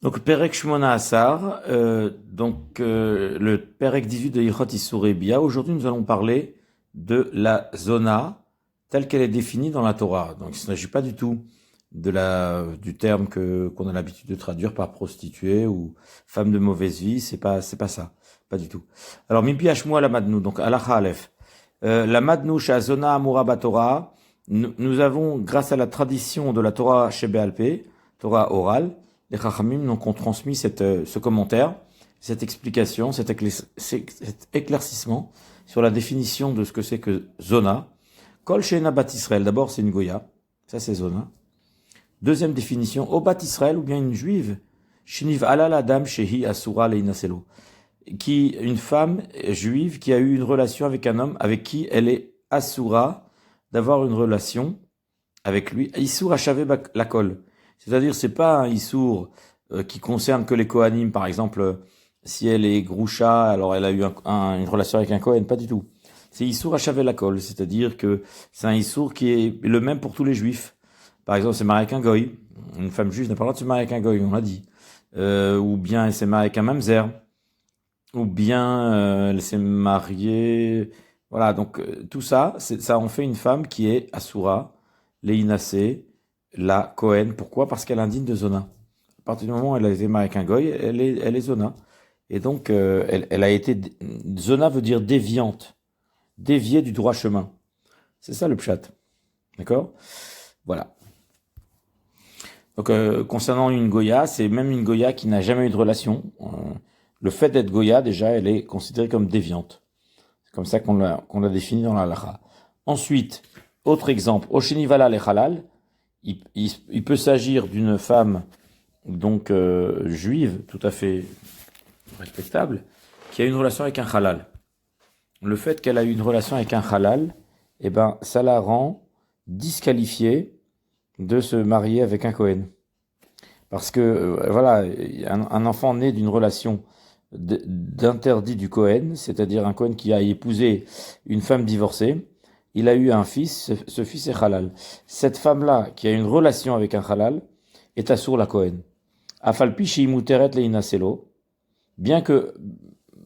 Donc, Perek Shmona Asar, le Perek 18 de Yichot Isur Bia. Aujourd'hui, nous allons parler de la zona telle qu'elle est définie dans la Torah. Donc, il ne s'agit pas du tout du terme qu'on a l'habitude de traduire par prostituée ou femme de mauvaise vie. C'est pas ça. Pas du tout. Alors, Mipi Hashmoa la Madnou, donc Alacha Aleph. La Madnou Shazona Amura Batorah. Nous avons, grâce à la tradition de la Torah Shebe Torah orale, les Chachamim nous ont transmis ce commentaire, cette explication, cet éclaircissement sur la définition de ce que c'est que Zona. Kol Sheena Bat Israël, d'abord c'est une Goya, ça c'est Zona. Deuxième définition, O Bat Israël ou bien une juive, Shiniv Alal Adam Shehi Asura Leinaselo, une femme juive qui a eu une relation avec un homme avec qui elle est Asura d'avoir une relation avec lui. Issour Achavé Lakol. C'est-à-dire, c'est pas un Issour qui concerne que les Kohanim, par exemple, si elle est Groucha, alors elle a eu une relation avec un Kohen, pas du tout. C'est Issour Achavé Lakol, c'est-à-dire que c'est un Issour qui est le même pour tous les Juifs. Par exemple, c'est marié avec un Goy. Une femme juive n'a pas le droit de se marier avec un Goy, on l'a dit. Ou bien elle s'est mariée avec un Mamzer. Ou bien elle s'est mariée... Voilà, donc tout ça, ça en fait une femme qui est Asura, Leinasé, la Cohen. Pourquoi? Parce qu'elle est indigne de Zona. À partir du moment où elle a été mariée avec un goy, elle est Zona. Et donc, elle a été... Zona veut dire déviante, déviée du droit chemin. C'est ça le pshat. D'accord? Voilà. Donc, concernant une Goya, c'est même une Goya qui n'a jamais eu de relation. Le fait d'être Goya, déjà, elle est considérée comme déviante. C'est comme ça qu'on l'a défini dans la halakha. Ensuite, autre exemple, Oshenivala le halal, il peut s'agir d'une femme donc juive, tout à fait respectable, qui a une relation avec un halal. Le fait qu'elle a eu une relation avec un halal, eh ben, ça la rend disqualifiée de se marier avec un Kohen. Parce que, voilà, un enfant né d'une relation d'interdit du Kohen, c'est-à-dire un Kohen qui a épousé une femme divorcée, il a eu un fils, ce fils est halal. Cette femme-là, qui a une relation avec un halal, est assour la Kohen. Afalpi sheimuteret leinaselo, bien que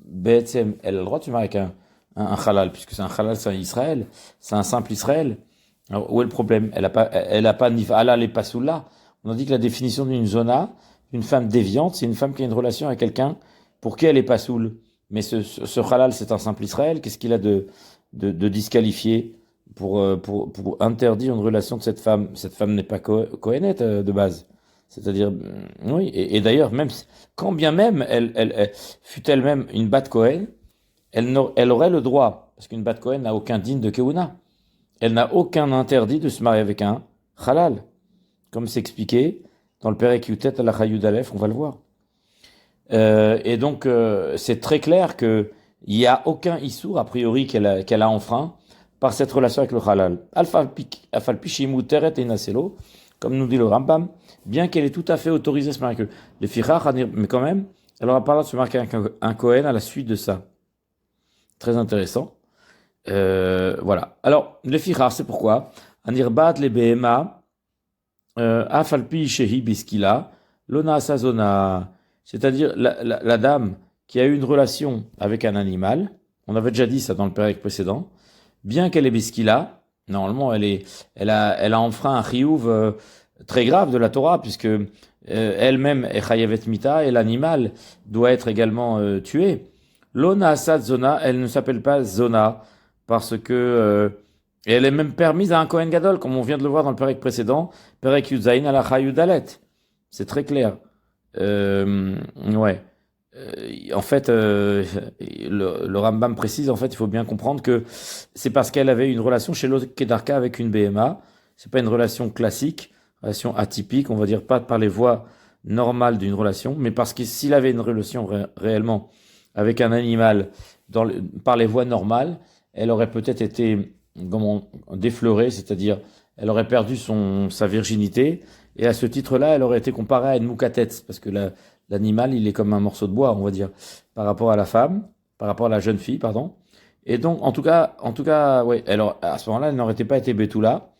Be'etzem, elle a le droit de se marier avec un halal, puisque c'est un halal, c'est un Israël, c'est un simple Israël. Alors, où est le problème? Elle a pas ni halal et pas soula. On a dit que la définition d'une zona, une femme déviante, c'est une femme qui a une relation avec quelqu'un pour qui elle est pas soule. Mais ce halal, c'est un simple Israël. Qu'est-ce qu'il a de disqualifié pour interdire une relation de cette femme? Cette femme n'est pas cohénette de base. C'est-à-dire, oui, et d'ailleurs, même quand bien même elle fut elle-même une bat Cohen, elle aurait le droit, parce qu'une bat Cohen n'a aucun digne de Keuna. Elle n'a aucun interdit de se marier avec un halal, comme c'est expliqué dans le Perek Yutet à la Chayud Aleph, on va le voir. Et donc, c'est très clair que il n'y a aucun issour, a priori, qu'elle a enfreint par cette relation avec le halal. Alfalpichimu teret et naselo, comme nous dit le Rambam, bien qu'elle est tout à fait autorisée à se marier avec les fichach, mais quand même, elle aura pas le droit de se marier avec un Kohen à la suite de ça. Très intéressant. Voilà. Alors, les fichach, c'est pourquoi? Anirbat le behema, afalpi shehi biskila, lona sazona. C'est-à-dire la dame qui a eu une relation avec un animal, on avait déjà dit ça dans le pérec précédent, bien qu'elle est biskila, normalement elle a enfreint un chiyuv très grave de la Torah, puisque elle-même est chayavet mita, et l'animal doit être également tué. Lona asad zona, elle ne s'appelle pas zona, parce que elle est même permise à un Kohen Gadol, comme on vient de le voir dans le pérec précédent, pérec Yudzaïn à la Chayudalet. C'est très clair. Ouais. En fait, le Rambam précise, en fait, il faut bien comprendre que c'est parce qu'elle avait une relation chez l'autre Kedarka avec une BMA. C'est pas une relation classique, relation atypique, on va dire pas par les voies normales d'une relation, mais parce que s'il avait une relation réellement avec un animal par les voies normales, elle aurait peut-être été déflorée, c'est-à-dire elle aurait perdu sa virginité, et à ce titre-là, elle aurait été comparée à une moukatetz, parce que l'animal, il est comme un morceau de bois, on va dire, par rapport à la femme, par rapport à la jeune fille, pardon. Et donc, en tout cas, ouais, alors, à ce moment-là, elle n'aurait pas été Betula,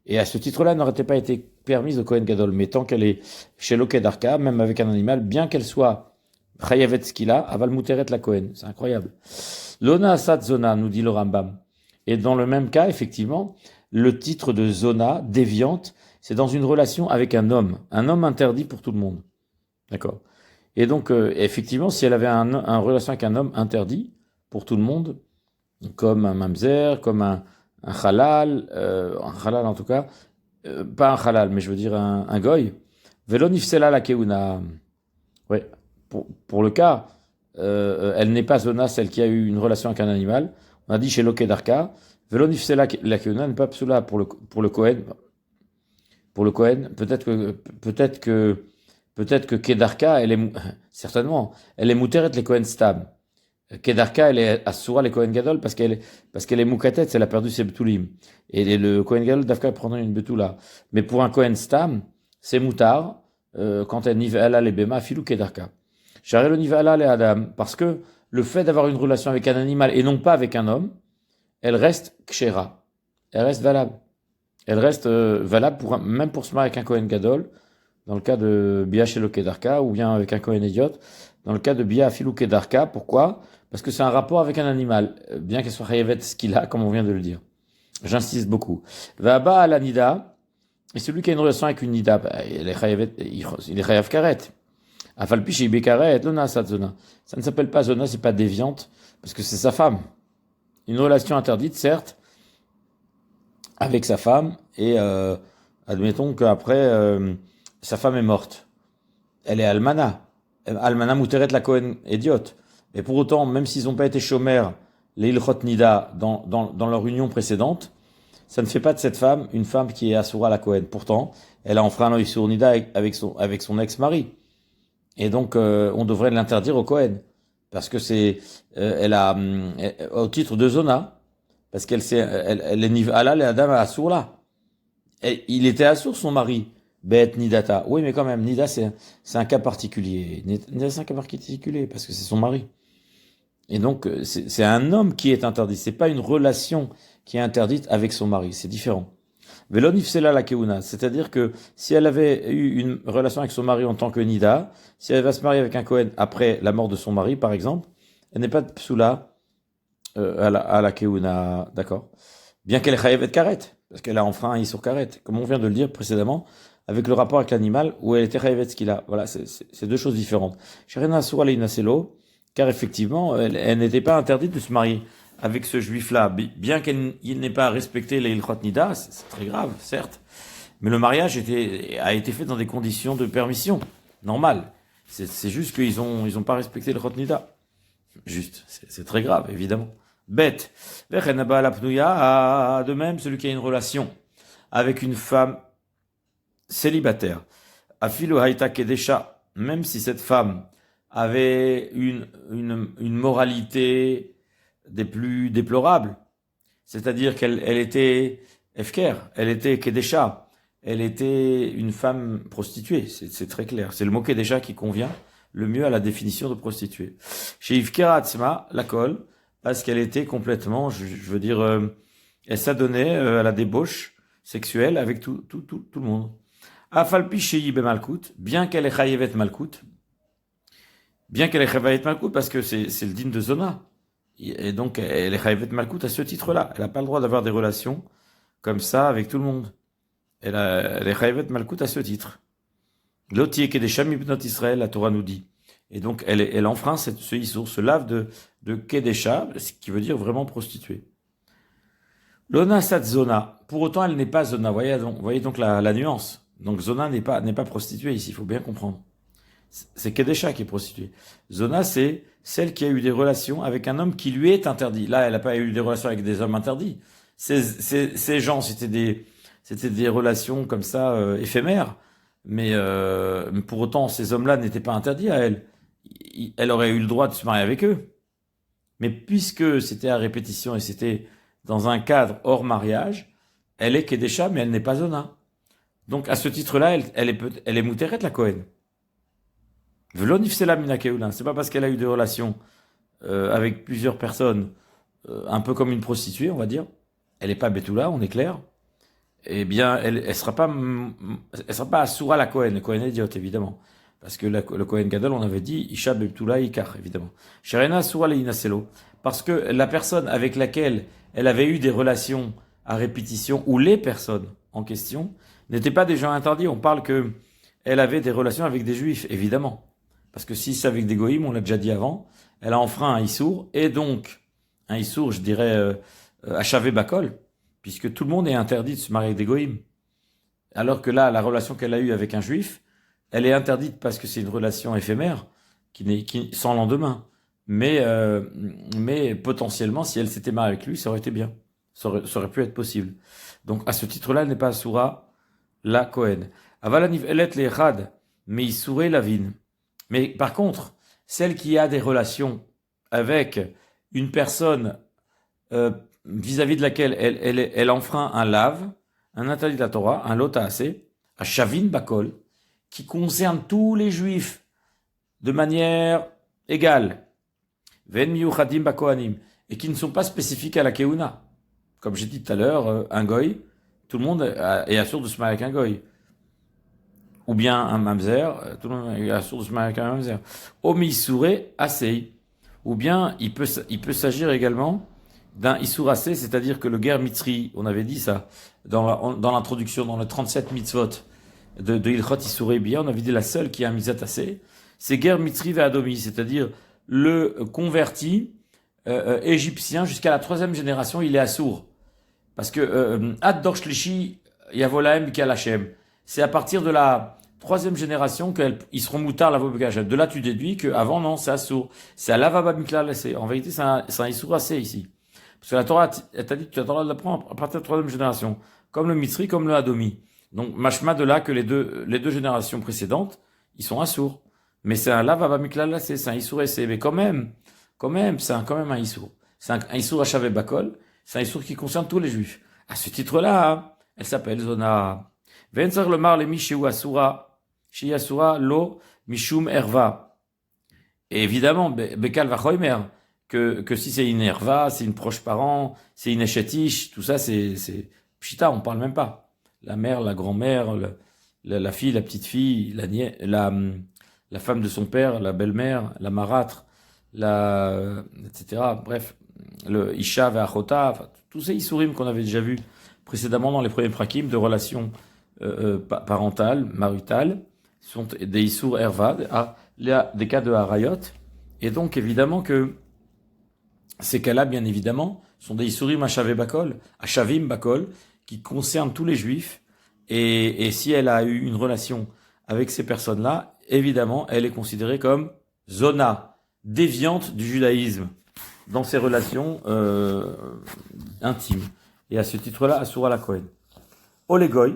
et à ce titre-là, elle n'aurait pas été permise au Kohen Gadol. Mais tant qu'elle est chez l'Okedarka, même avec un animal, bien qu'elle soit chayavet skila, aval muteret la Kohen. C'est incroyable. Lona asat zona, nous dit le Rambam. Et dans le même cas, effectivement, le titre de zona, déviante, c'est dans une relation avec un homme interdit pour tout le monde. D'accord. Et donc, effectivement, si elle avait une relation avec un homme interdit pour tout le monde, comme un mamzer, comme un halal en tout cas, pas un halal, mais je veux dire un goy, velon ifsela la keuna. Ouais, pour le cas, elle n'est pas zona, celle qui a eu une relation avec un animal. On a dit chez Lokedarka, velon ifsela la keuna n'est pas psula pour le Kohen. Pour le Kohen, peut-être que Kedarka, certainement, elle est mouteret les Kohen Stam. Kedarka, elle est Asura les Kohen Gadol parce qu'elle est Moukatet, elle a perdu ses Betulim. Et le Kohen Gadol d'Afka prendrait une Betula. Mais pour un Kohen Stam, c'est Moutar, quand elle nivela les Bema, filou Kedarka. Charel nivela les Adam, parce que le fait d'avoir une relation avec un animal et non pas avec un homme, elle reste Kshera. Elle reste valable. Elle reste valable même pour se marier avec un Kohen Gadol, dans le cas de Bia Shelo Kedarka, ou bien avec un Kohen Idiot, dans le cas de Bia Filou Kedarka. Pourquoi? Parce que c'est un rapport avec un animal, bien qu'elle soit chayavet ce qu'il a, comme on vient de le dire. J'insiste beaucoup. Vaba à la nida, et celui qui a une relation avec une nida, il est chayav karet. Afalpi chez Ibekaret, lona satzona. Ça ne s'appelle pas zona, c'est pas déviante, parce que c'est sa femme. Une relation interdite, certes, avec sa femme, et admettons qu'après, sa femme est morte. Elle est almana. Almana mouteret la Kohen idiote. Mais pour autant, même s'ils n'ont pas été chômeurs, les Ilchot Nida, dans leur union précédente, ça ne fait pas de cette femme une femme qui est Asura la Kohen. Pourtant, elle a enfreint l'Isur Nida avec son ex-mari. Et donc, on devrait l'interdire au Kohen. Parce que elle a, au titre de Zona, parce elle est Nivala, les Adam à Asur là. Il était Asur, son mari. Bet Nidata. Oui, mais quand même, Nida, c'est un cas particulier. Nida, c'est un cas particulier, parce que c'est son mari. Et donc, c'est un homme qui est interdit. C'est pas une relation qui est interdite avec son mari. C'est différent. Velon ifsela la keuna. C'est-à-dire que si elle avait eu une relation avec son mari en tant que Nida, si elle va se marier avec un Kohen après la mort de son mari, par exemple, elle n'est pas de psula à la keuna. D'accord? Bien qu'elle ait chayavet karet, parce qu'elle a enfreint un isur karet, comme on vient de le dire précédemment, avec le rapport avec l'animal, où elle était chayavet ce qu'il a. Voilà, c'est deux choses différentes. Sherena asura leinaselo, car effectivement, elle n'était pas interdite de se marier avec ce juif-là, bien qu'il n'ait pas respecté les Ilchot Nida, c'est très grave, certes, mais le mariage a été fait dans des conditions de permission, normales. C'est juste qu'ils ont pas respecté le Ilchot Nida. Juste, c'est très grave, évidemment. Bête. De même, celui qui a une relation avec une femme célibataire, Afilu Haïta Kedesha, même si cette femme avait une moralité des plus déplorables, c'est-à-dire qu'elle était efker, elle était kedesha, elle était une femme prostituée, c'est très clair. C'est le mot kedesha qui convient le mieux à la définition de prostituée. Chez Yvkera Atzma, la colle, parce qu'elle était complètement, je veux dire, elle s'adonnait à la débauche sexuelle avec tout le monde. Afalpi chez Yibé Malkout, bien qu'elle ait chayevet Malkout, parce que c'est le dîme de Zona. Et donc, elle est chayavet Malkout à ce titre-là. Elle n'a pas le droit d'avoir des relations comme ça avec tout le monde. Elle est chayavet Malkout à ce titre. L'oti et Kedesha mibnot Israël, la Torah nous dit. Et donc, elle enfreint ce issour, se lave de Kedesha, ce qui veut dire vraiment prostituée. Lona sat zona. Pour autant, elle n'est pas zona. Voyez donc la nuance. Donc, zona n'est pas prostituée ici. Il faut bien comprendre. C'est Kedesha qui est prostituée. Zona, c'est celle qui a eu des relations avec un homme qui lui est interdit. Là, elle n'a pas eu des relations avec des hommes interdits. Ces gens, c'était des relations comme ça, éphémères. Mais pour autant, ces hommes-là n'étaient pas interdits à elle. Elle aurait eu le droit de se marier avec eux. Mais puisque c'était à répétition et c'était dans un cadre hors mariage, elle est Kedesha, mais elle n'est pas Zona. Donc, à ce titre-là, elle est Mouteret, la Kohen. C'est pas parce qu'elle a eu des relations avec plusieurs personnes, un peu comme une prostituée, on va dire. Elle n'est pas Betula, on est clair. eh bien, elle sera pas, Asura la Kohen, le Kohen idiot, évidemment. Parce que le Kohen Gadol, on avait dit, Isha Beptula Ikar, évidemment. Sherena Asura Leinaselo. Parce que la personne avec laquelle elle avait eu des relations à répétition, ou les personnes en question, n'étaient pas des gens interdits. On parle que elle avait des relations avec des juifs, évidemment. Parce que si c'est avec des goïms, on l'a déjà dit avant, elle a enfreint un Issour, et donc, un Issour, je dirais, Achavé Bakol, puisque tout le monde est interdit de se marier avec des goïms. Alors que là, la relation qu'elle a eue avec un juif, elle est interdite parce que c'est une relation éphémère, sans lendemain. Mais potentiellement, si elle s'était mariée avec lui, ça aurait été bien. Ça aurait pu être possible. Donc, à ce titre-là, elle n'est pas Asura, la Kohen. Avalaniv elet lechad, mais Isouré la vine. Mais par contre, celle qui a des relations avec une personne vis-à-vis de laquelle elle enfreint un lave, un interdit de la Torah, un lotaasé, à Shavin Bakol, qui concerne tous les juifs de manière égale, Ven Miyuchadim Bakohanim, et qui ne sont pas spécifiques à la Keuna. Comme j'ai dit tout à l'heure, un goy, tout le monde est assuré de se marier avec un goy. Ou bien un mamzer, tout le monde est assuré de se marier avec un mamzer. Omi Souré Asei. Ou bien il peut s'agir également d'un Issouracé, c'est-à-dire que le guerre mitri, on avait dit ça dans l'introduction, dans le 37 mitzvot de Ilchot Issouré Bia, on avait dit la seule qui a un mitzvot assez, c'est guerre mitri ve'adomi, c'est-à-dire le converti égyptien jusqu'à la 3e génération, il est assour. Parce que Ad Dor Shlishi Yavolaem Kalachem, c'est à partir de la 3e génération qu'ils seront moutards la Vobegachem. De là, tu déduis qu'avant, non, c'est assour. C'est à l'Avaba Miklal, en vérité, c'est un Issour assez ici. Parce que la Torah, elle t'a dit que tu as le droit de l'apprendre à partir de la 3e génération. Comme le Mitzri, comme le Adomi. Donc, machma de là que les deux générations précédentes, ils sont assourds. Mais c'est un Lavaba Miklal, c'est un Issour essai. Mais quand même, c'est quand même un Issour. C'est un Issour à Shavé Bakol. C'est un Issour qui concerne tous les juifs. À ce titre-là, hein, elle s'appelle Zona. Venzer le mar le Mishéou Asura. Shi Asura lo Mishum Erva. Et évidemment, Bekal Vachoymer. Que si c'est une herva, c'est une proche parent, c'est une échetiche, tout ça, c'est pshita, on parle même pas. La mère, la grand-mère, la fille, la petite-fille, la femme de son père, la belle-mère, la marâtre, etc. Bref, le isha ve'achota, enfin, tous ces issourim qu'on avait déjà vus précédemment dans les premiers prakim de relations parentales, maritales, sont des issour herva, des cas de harayot. Et donc, évidemment que ces cas-là, bien évidemment, sont des Issourim Ashavim Bakol, qui concernent tous les juifs. Et si elle a eu une relation avec ces personnes-là, évidemment, elle est considérée comme zona, déviante du judaïsme, dans ses relations intimes. Et à ce titre-là, Asura la Kohen. Olegoy,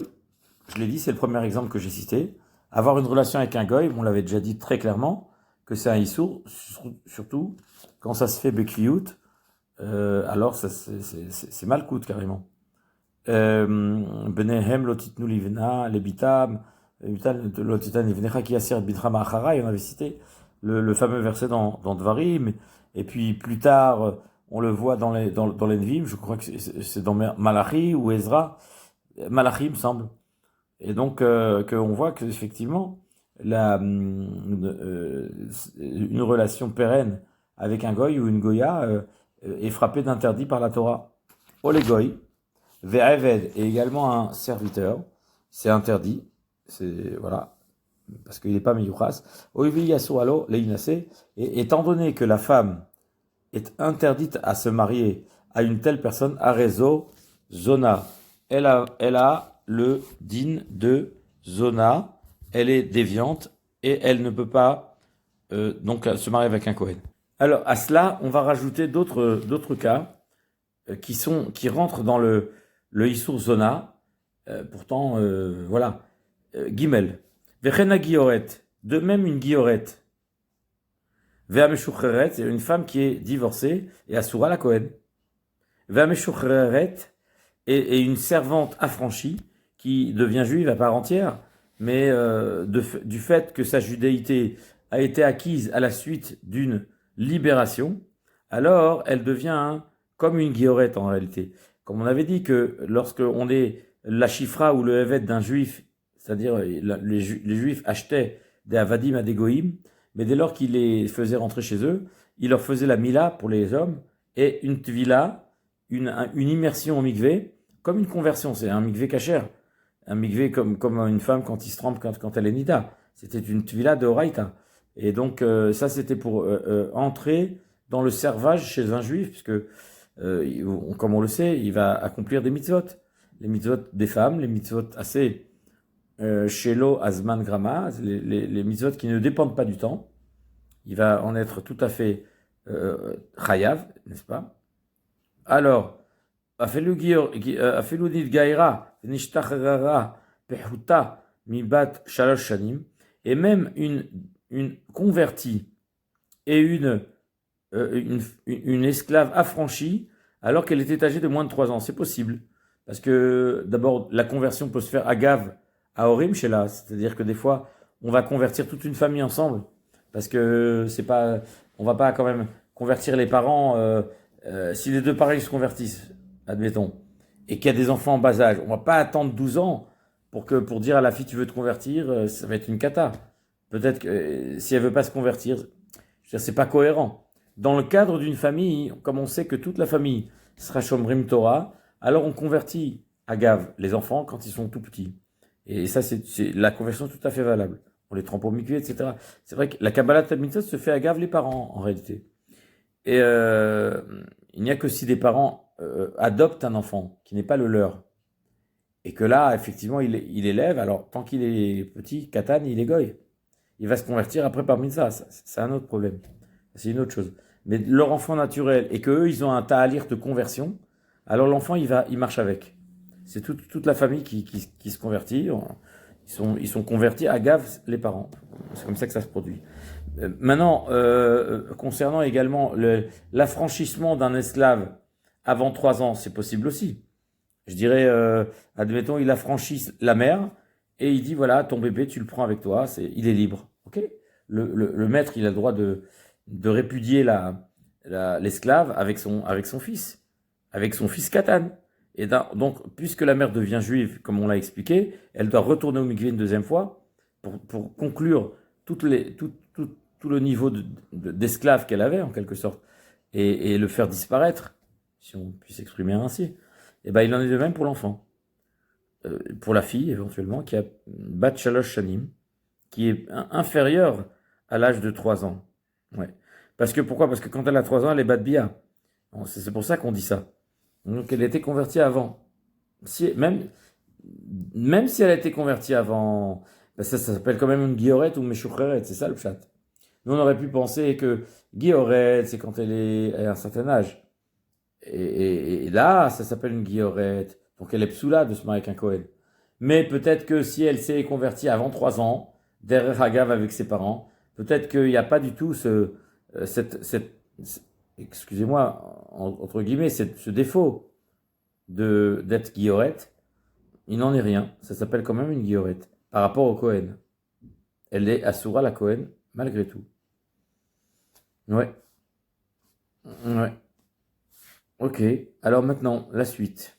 je l'ai dit, c'est le premier exemple que j'ai cité. Avoir une relation avec un goy, on l'avait déjà dit très clairement, que c'est un Issour, surtout quand ça se fait Bekliout, alors c'est mal coûte carrément. Benehem lotitnu livna lebitam lotitan livnecha ki aser bidram acharai, on avait cité le fameux verset dans Dvarim, et puis plus tard on le voit dans les Nevim, je crois que c'est dans Malachi ou Ezra, Malachi me semble. Et donc qu'on voit que effectivement une relation pérenne avec un goy ou une goya est frappée d'interdit par la Torah. Olegoy, ve'eved est également un serviteur, c'est interdit, c'est voilà, parce qu'il n'est pas meyuchas. Oivi yasu alo leinase, et étant donné que la femme est interdite à se marier à une telle personne, arezo zona, elle a le din de zona, elle est déviante et elle ne peut pas donc se marier avec un Kohen. Alors à cela, on va rajouter d'autres cas qui rentrent dans le Issour Zona. Pourtant, voilà. Gimel. Vechena Gioret. De même une Gioret. Ve'ameshucheret, c'est une femme qui est divorcée et Asura la Kohen. Ve'ameshucheret et une servante affranchie qui devient juive à part entière, mais du fait que sa judéité a été acquise à la suite d'une libération, alors elle devient comme une guillorette en réalité. Comme on avait dit que lorsqu'on est la chifra ou le evet d'un juif, c'est-à-dire les juifs achetaient des avadim à des goïms, mais dès lors qu'ils les faisaient rentrer chez eux, ils leur faisaient la mila pour les hommes et une tvila, une immersion au mikvé, comme une conversion. C'est un mikvé kasher, un mikvé comme une femme quand il se trempe quand elle est nida. C'était une tvila de oraïta. Et donc ça c'était pour entrer dans le servage chez un juif, puisque comme on le sait, il va accomplir des mitzvot. Les mitzvot des femmes, les mitzvot assez shelo azman grama, les mitzvot qui ne dépendent pas du temps. Il va en être tout à fait chayav, n'est-ce pas? Alors, afelu nid gaira, nishtacharara, pehuta, mibat shalosh shanim, et même une convertie et une esclave affranchie alors qu'elle était âgée de moins de 3 ans. C'est possible. Parce que d'abord, la conversion peut se faire agave à Orim chez là. C'est-à-dire que des fois, on va convertir toute une famille ensemble. Parce que c'est pas, on va pas quand même convertir les parents. Si les deux parents se convertissent, admettons, et qu'il y a des enfants en bas âge, on va pas attendre 12 ans pour dire à la fille tu veux te convertir, ça va être une cata. Peut-être que si elle veut pas se convertir, je veux dire, c'est pas cohérent. Dans le cadre d'une famille, comme on sait que toute la famille sera Shomrim Torah, alors on convertit à Gav les enfants quand ils sont tout petits. Et ça, c'est la conversion tout à fait valable. On les trempe au mikvé, etc. C'est vrai que la Kabbalah Mitzvot se fait à Gav les parents, en réalité. Et il n'y a que si des parents adoptent un enfant qui n'est pas le leur. Et que là, effectivement, il élève. Alors, tant qu'il est petit, Katan, il est goy. Il va se convertir après par mitzvah. C'est un autre problème. C'est une autre chose. Mais leur enfant naturel, et qu'eux, ils ont un ta'alir de conversion, alors l'enfant, il marche avec. C'est toute la famille qui se convertit. Ils sont convertis à Gav, les parents. C'est comme ça que ça se produit. Maintenant, concernant également l'affranchissement d'un esclave avant 3 ans, c'est possible aussi. Je dirais, admettons, il affranchit la mère, et il dit, voilà, ton bébé, tu le prends avec toi, il est libre. Ok? Le maître, il a le droit de répudier l'esclave avec son fils, Katan. Et donc, puisque la mère devient juive, comme on l'a expliqué, elle doit retourner au mikvé une deuxième fois pour conclure tout le niveau d'esclave qu'elle avait, en quelque sorte, et le faire disparaître, si on puisse s'exprimer ainsi. Et ben, il en est de même pour l'enfant. Pour la fille, éventuellement, qui a Bat Shalosh Shanim, qui est inférieure à l'âge de 3 ans. Ouais. Pourquoi? Parce que quand elle a 3 ans, elle est Bat Bia. C'est pour ça qu'on dit ça. Donc elle a été convertie avant. Même si elle a été convertie avant, ben ça s'appelle quand même une guillorette ou meshoucheret, c'est ça le pshat. Nous on aurait pu penser que guillorette, c'est quand elle est à un certain âge. Et là, ça s'appelle une guillorette. Donc elle est psoula de se marier avec un Kohen. Mais peut-être que si elle s'est convertie avant 3 ans, derrière Hagav avec ses parents, peut-être qu'il n'y a pas du tout excusez-moi, entre guillemets, ce défaut d'être guillorette, il n'en est rien. Ça s'appelle quand même une guillorette par rapport au Kohen. Elle est Asura la Kohen, malgré tout. Ouais. Ouais. Ok. Alors maintenant, la suite.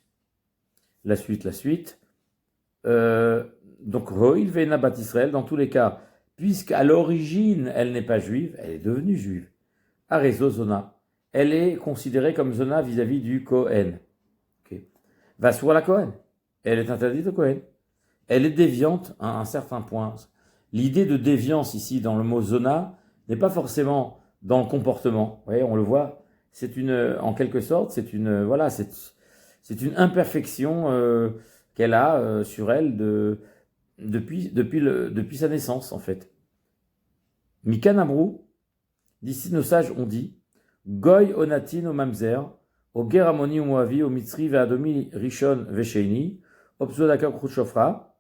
Donc, Roïl Vena Bat Israël, dans tous les cas, puisqu'à l'origine, elle n'est pas juive, elle est devenue juive. Arezo Zona. Elle est considérée comme Zona vis-à-vis du Kohen. Okay. Va sur la Kohen. Elle est interdite au Kohen. Elle est déviante à un certain point. L'idée de déviance ici, dans le mot Zona, n'est pas forcément dans le comportement. Vous voyez, on le voit. En quelque sorte, c'est une imperfection qu'elle a sur elle depuis sa naissance, en fait. Mikan Amrou, d'ici nos sages ont dit, Goy onatin o mamzer, o geramoni o moavi, o mitzri ve'adomi rishon ve'sheini, o psodaka krushofra,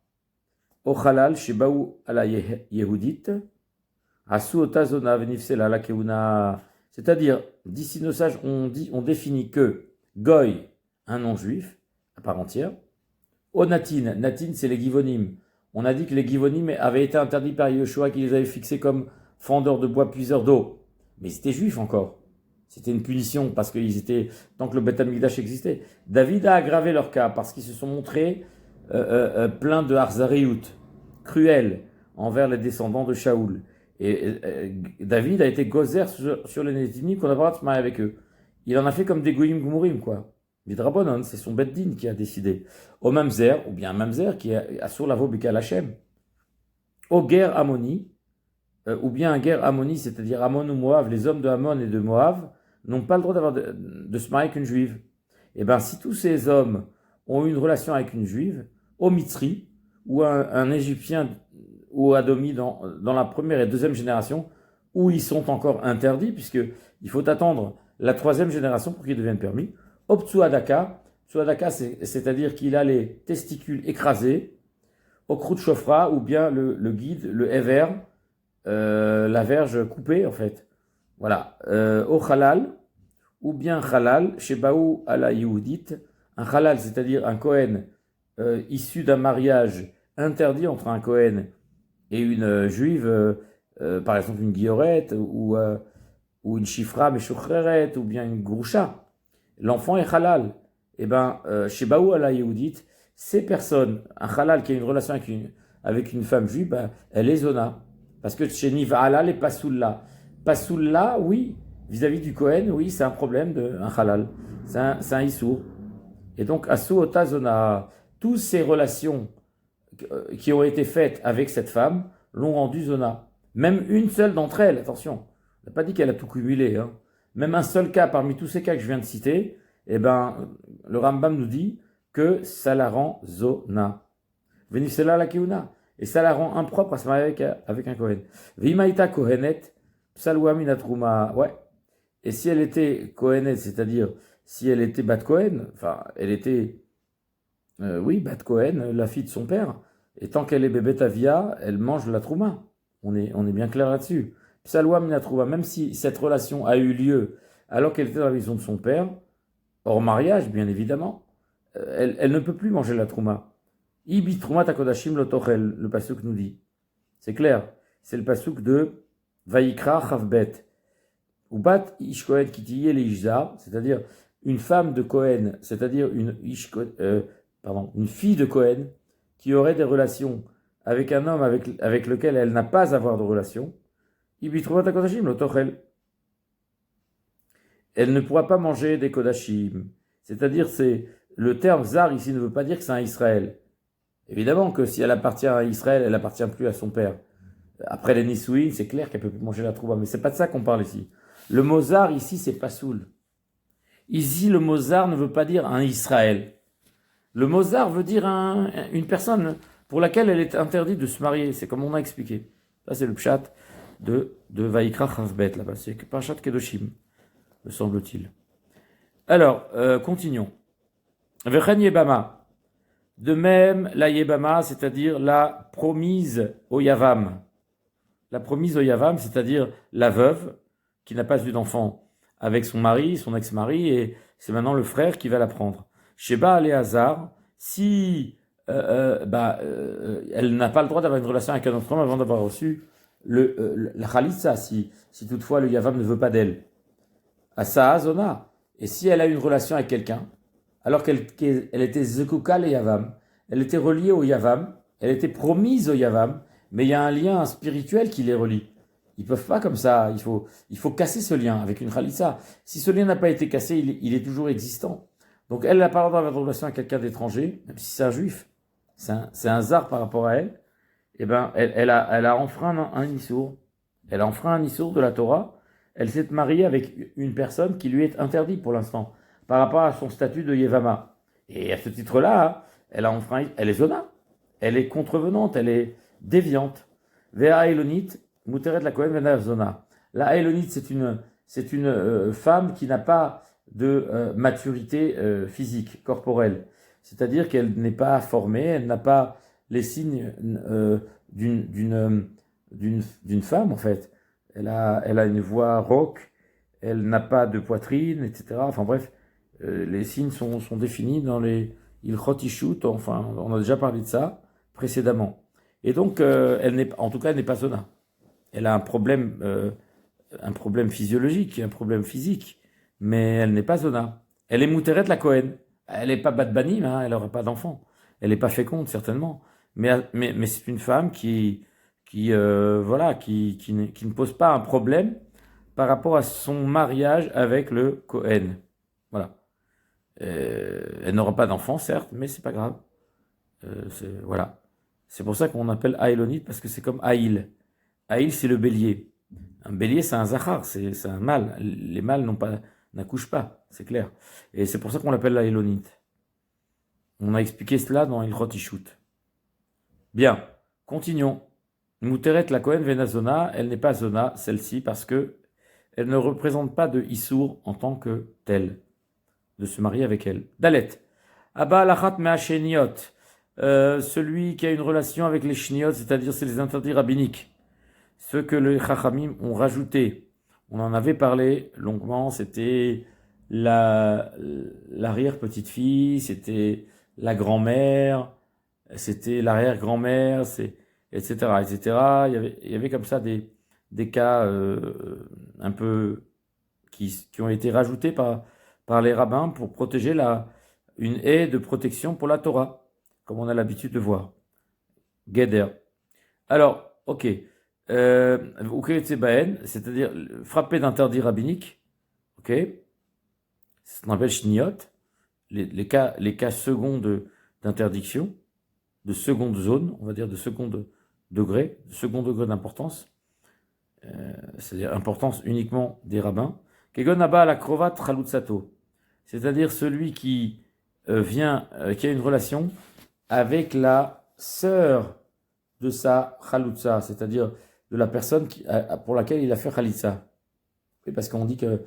o halal shebaou ala yehudit, asu otazona venifsela la keuna. C'est-à-dire, d'ici nos sages ont défini que Goy, un non-juif, à part entière, onatin, natin c'est les givonim. On a dit que les givonim avaient été interdits par Yeshua, qui les avait fixés comme fendeurs de bois, puiseurs d'eau. Mais ils étaient juifs encore. C'était une punition tant que le Beth Amikdash existait. David a aggravé leur cas parce qu'ils se sont montrés plein de harzariout, cruel envers les descendants de Shaoul. David a été gozer sur les Nétinim qu'on n'a pas le droit de se marier avec eux. Il en a fait comme des goyim gumurim, quoi. Midrabonon, c'est son beddin qui a décidé. Au mamzer, ou bien mamzer, qui est assur lavo bikal Hashem. Au guerre Ammoni, ou bien un guerre Ammoni, c'est-à-dire Ammon ou Moab, les hommes de Ammon et de Moab, n'ont pas le droit de se marier avec une juive. Et bien, si tous ces hommes ont eu une relation avec une juive, au Mitzri, ou un Égyptien, ou Adomi dans la première et deuxième génération, où ils sont encore interdits, puisqu'il faut attendre la troisième génération pour qu'ils deviennent permis. Op Tsuadaka, c'est-à-dire qu'il a les testicules écrasés, au Krut Shofra, ou bien le guide, le Ever, la verge coupée en fait. Voilà. Au Halal, ou bien Halal, chez Baou à la Yehoudit, un Halal, c'est-à-dire un Kohen issu d'un mariage interdit entre un Kohen et une juive, par exemple une guillorette, ou une chifra meshuchreret, ou bien une groucha. L'enfant est halal. Et ben, chez Baou ala Yehoudit, ces personnes, un halal qui a une relation avec une femme juive, ben, elle est zona. Parce que chez Niva halal et Passoula. Passoula, oui, vis-à-vis du Kohen, oui, c'est un problème un halal. C'est un issour. Et donc, Asu ota zona, toutes ces relations qui ont été faites avec cette femme l'ont rendue zona. Même une seule d'entre elles, attention, on n'a pas dit qu'elle a tout cumulé, hein. Même un seul cas parmi tous ces cas que je viens de citer, eh ben, le Rambam nous dit que ça la rend zona. Venisela la keuna. Et ça la rend impropre à se marier avec un Kohen. Vimaita kohenet, psalwa minatruma. Ouais. Et si elle était kohenet, c'est-à-dire si elle était bat Kohen, enfin, elle était, oui, bat Kohen, la fille de son père, et tant qu'elle est bébé Tavia, elle mange la trouma. On est bien clair là-dessus. Psalwa minatruma, même si cette relation a eu lieu alors qu'elle était dans la maison de son père, hors mariage, bien évidemment, elle ne peut plus manger la trouma. Ibi trouma takodashim lotochel, le pasuk nous dit. C'est clair, c'est le pasuk de Vayikra chavbet. Ubat ish Kohen kitiye leishza, c'est-à-dire une femme de Kohen, c'est-à-dire une fille de Kohen qui aurait des relations avec un homme avec lequel elle n'a pas à avoir de relation. Ibi trouma takodashim lotochel. Elle ne pourra pas manger des kodashim. C'est-à-dire, le terme zar ici ne veut pas dire que c'est un Israël. Évidemment que si elle appartient à Israël, elle appartient plus à son père. Après les Nisouïs, c'est clair qu'elle peut plus manger la trouba, mais c'est pas de ça qu'on parle ici. Le mot zar ici, c'est pasoul. Ici, le mot zar ne veut pas dire un Israël. Le mot zar veut dire une personne pour laquelle elle est interdite de se marier. C'est comme on a expliqué. Ça, c'est le pshat de Vaikra Chavbet, là-bas. C'est pas un pshat Kedoshim, me semble-t-il. Alors, continuons. Vechen Yebama. De même, la Yebama, c'est-à-dire la promise au Yavam. La promise au Yavam, c'est-à-dire la veuve qui n'a pas eu d'enfant avec son mari, son ex-mari, et c'est maintenant le frère qui va la prendre. Sheba Aléazar, si elle n'a pas le droit d'avoir une relation avec un autre homme avant d'avoir reçu la Khalitsa, si toutefois le Yavam ne veut pas d'elle. Asa Zona. Et si elle a une relation avec quelqu'un, alors qu'elle était Zekuka le Yavam, elle était reliée au Yavam, elle était promise au Yavam, mais il y a un lien spirituel qui les relie. Ils peuvent pas comme ça, il faut casser ce lien avec une Khalitsa. Si ce lien n'a pas été cassé, il est toujours existant. Donc elle n'a pas le droit d'avoir une relation avec quelqu'un d'étranger, même si c'est un juif. C'est un zar par rapport à elle. Eh ben, elle a enfreint un issour. Elle a enfreint un issour de la Torah. Elle s'est mariée avec une personne qui lui est interdite pour l'instant, par rapport à son statut de Yevama. Et à ce titre-là, elle est zona, elle est contrevenante, elle est déviante. Vea Elonit, Muteret la Kohen Venav Zona. La Elonit, c'est une femme qui n'a pas de maturité physique, corporelle. C'est-à-dire qu'elle n'est pas formée, elle n'a pas les signes d'une femme, en fait. Elle a une voix rauque, elle n'a pas de poitrine, etc. Enfin bref, les signes sont définis dans les Ilchot Ishut, enfin, on a déjà parlé de ça précédemment. Et donc, elle n'est pas zona. Elle a un problème physiologique, un problème physique, mais elle n'est pas zona. Elle est mouteret la Kohen. Elle n'est pas bat banim, hein, elle n'aura pas d'enfant. elle n'est pas féconde, certainement. Mais c'est une femme qui ne pose pas un problème par rapport à son mariage avec le Cohen. Voilà. Elle n'aura pas d'enfant, certes, mais c'est pas grave. Voilà. C'est pour ça qu'on appelle Aïlonite, parce que c'est comme Aïl. Aïl, c'est le bélier. Un bélier, c'est un zachar, c'est un mâle. Les mâles n'accouchent pas, c'est clair. Et c'est pour ça qu'on l'appelle Aïlonite. On a expliqué cela dans Ilchot Ishut. Bien, continuons. Mouteret la Kohen Vena Zona, elle n'est pas Zona, celle-ci, parce que elle ne représente pas de Issour en tant que telle, de se marier avec elle. Dalet. Abba alachat mea sheniot. Celui qui a une relation avec les sheniot, c'est-à-dire c'est les interdits rabbiniques. Ceux que les chachamim ont rajoutés. On en avait parlé longuement, c'était l'arrière-petite-fille, c'était la grand-mère, c'était l'arrière-grand-mère, etc., etc. Il y avait comme ça des cas un peu qui ont été rajoutés par les rabbins pour protéger une haie de protection pour la Torah, comme on a l'habitude de voir. Geder. Alors, ok. C'est-à-dire frapper d'interdit rabbinique, ok, c'est ce qu'on appelle shniot, les cas seconds d'interdiction, de seconde zone, on va dire de second degré d'importance, c'est-à-dire importance uniquement des rabbins. Kegon Abba la krovat chalutzato, c'est-à-dire celui qui qui a une relation avec la sœur de sa chalutza, c'est-à-dire de la personne pour laquelle il a fait chalitza. Parce qu'on dit que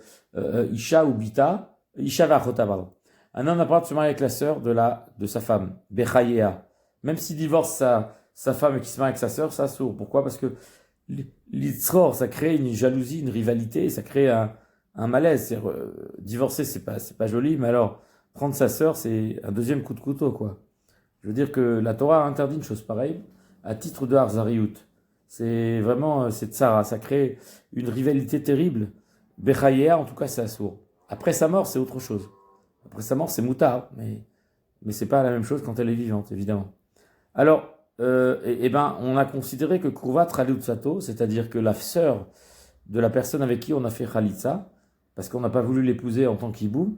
Isha ou Bita, Isha va Achota, pardon. Un homme n'a pas le droit de se marier avec la sœur de sa femme, Bechayea. Même s'il divorce sa femme et qu'il se marie avec sa sœur, ça sourd. Pourquoi? Parce que l'itzror, ça crée une jalousie, une rivalité, ça crée un malaise. Divorcer, c'est pas joli, mais alors, prendre sa sœur, c'est un deuxième coup de couteau, quoi. Je veux dire que la Torah a interdit une chose pareille, à titre de Harzariout. C'est vraiment, c'est tsara, ça crée une rivalité terrible. Bechayea, en tout cas, c'est assourd. Après sa mort, c'est autre chose. Après sa mort, c'est moutar, mais c'est pas la même chose quand elle est vivante, évidemment. Alors, on a considéré que Kruvat Chalutzato, c'est-à-dire que la sœur de la personne avec qui on a fait Khalitsa, parce qu'on n'a pas voulu l'épouser en tant qu'hiboum,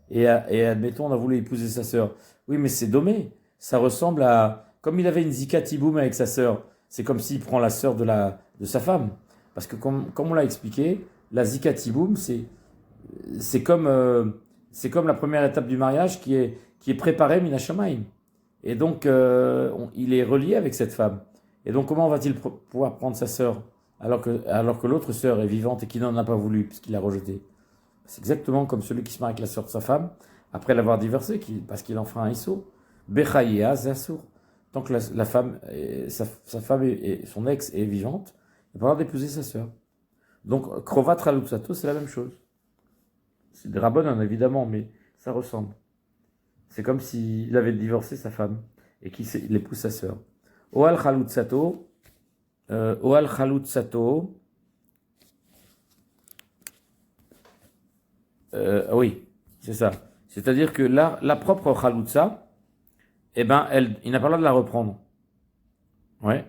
et admettons, on a voulu épouser sa sœur. Oui, mais c'est dommé. Ça ressemble à, comme il avait une zikat hiboum avec sa sœur, c'est comme s'il prend la sœur de sa femme. Parce que comme on l'a expliqué, la zikat hiboum, c'est comme la première étape du mariage qui est préparée minashamayim. Et donc, il est relié avec cette femme. Et donc, comment va-t-il pouvoir prendre sa sœur alors que l'autre sœur est vivante et qu'il n'en a pas voulu, puisqu'il l'a rejetée? C'est exactement comme celui qui se marie avec la sœur de sa femme, après l'avoir divorcée, parce qu'il en fera un issou. Bechayea zasur. Tant que la femme, sa femme et son ex est vivante, il n'a pas le droit d'épouser sa sœur. Donc, krovat chalutzato, c'est la même chose. C'est des rabbanon, évidemment, mais ça ressemble. C'est comme s'il avait divorcé sa femme et qu'il épouse sa sœur. Oal chalutzato, oui, c'est ça. C'est-à-dire que la propre chalutza, il n'a pas le droit de la reprendre. Ouais.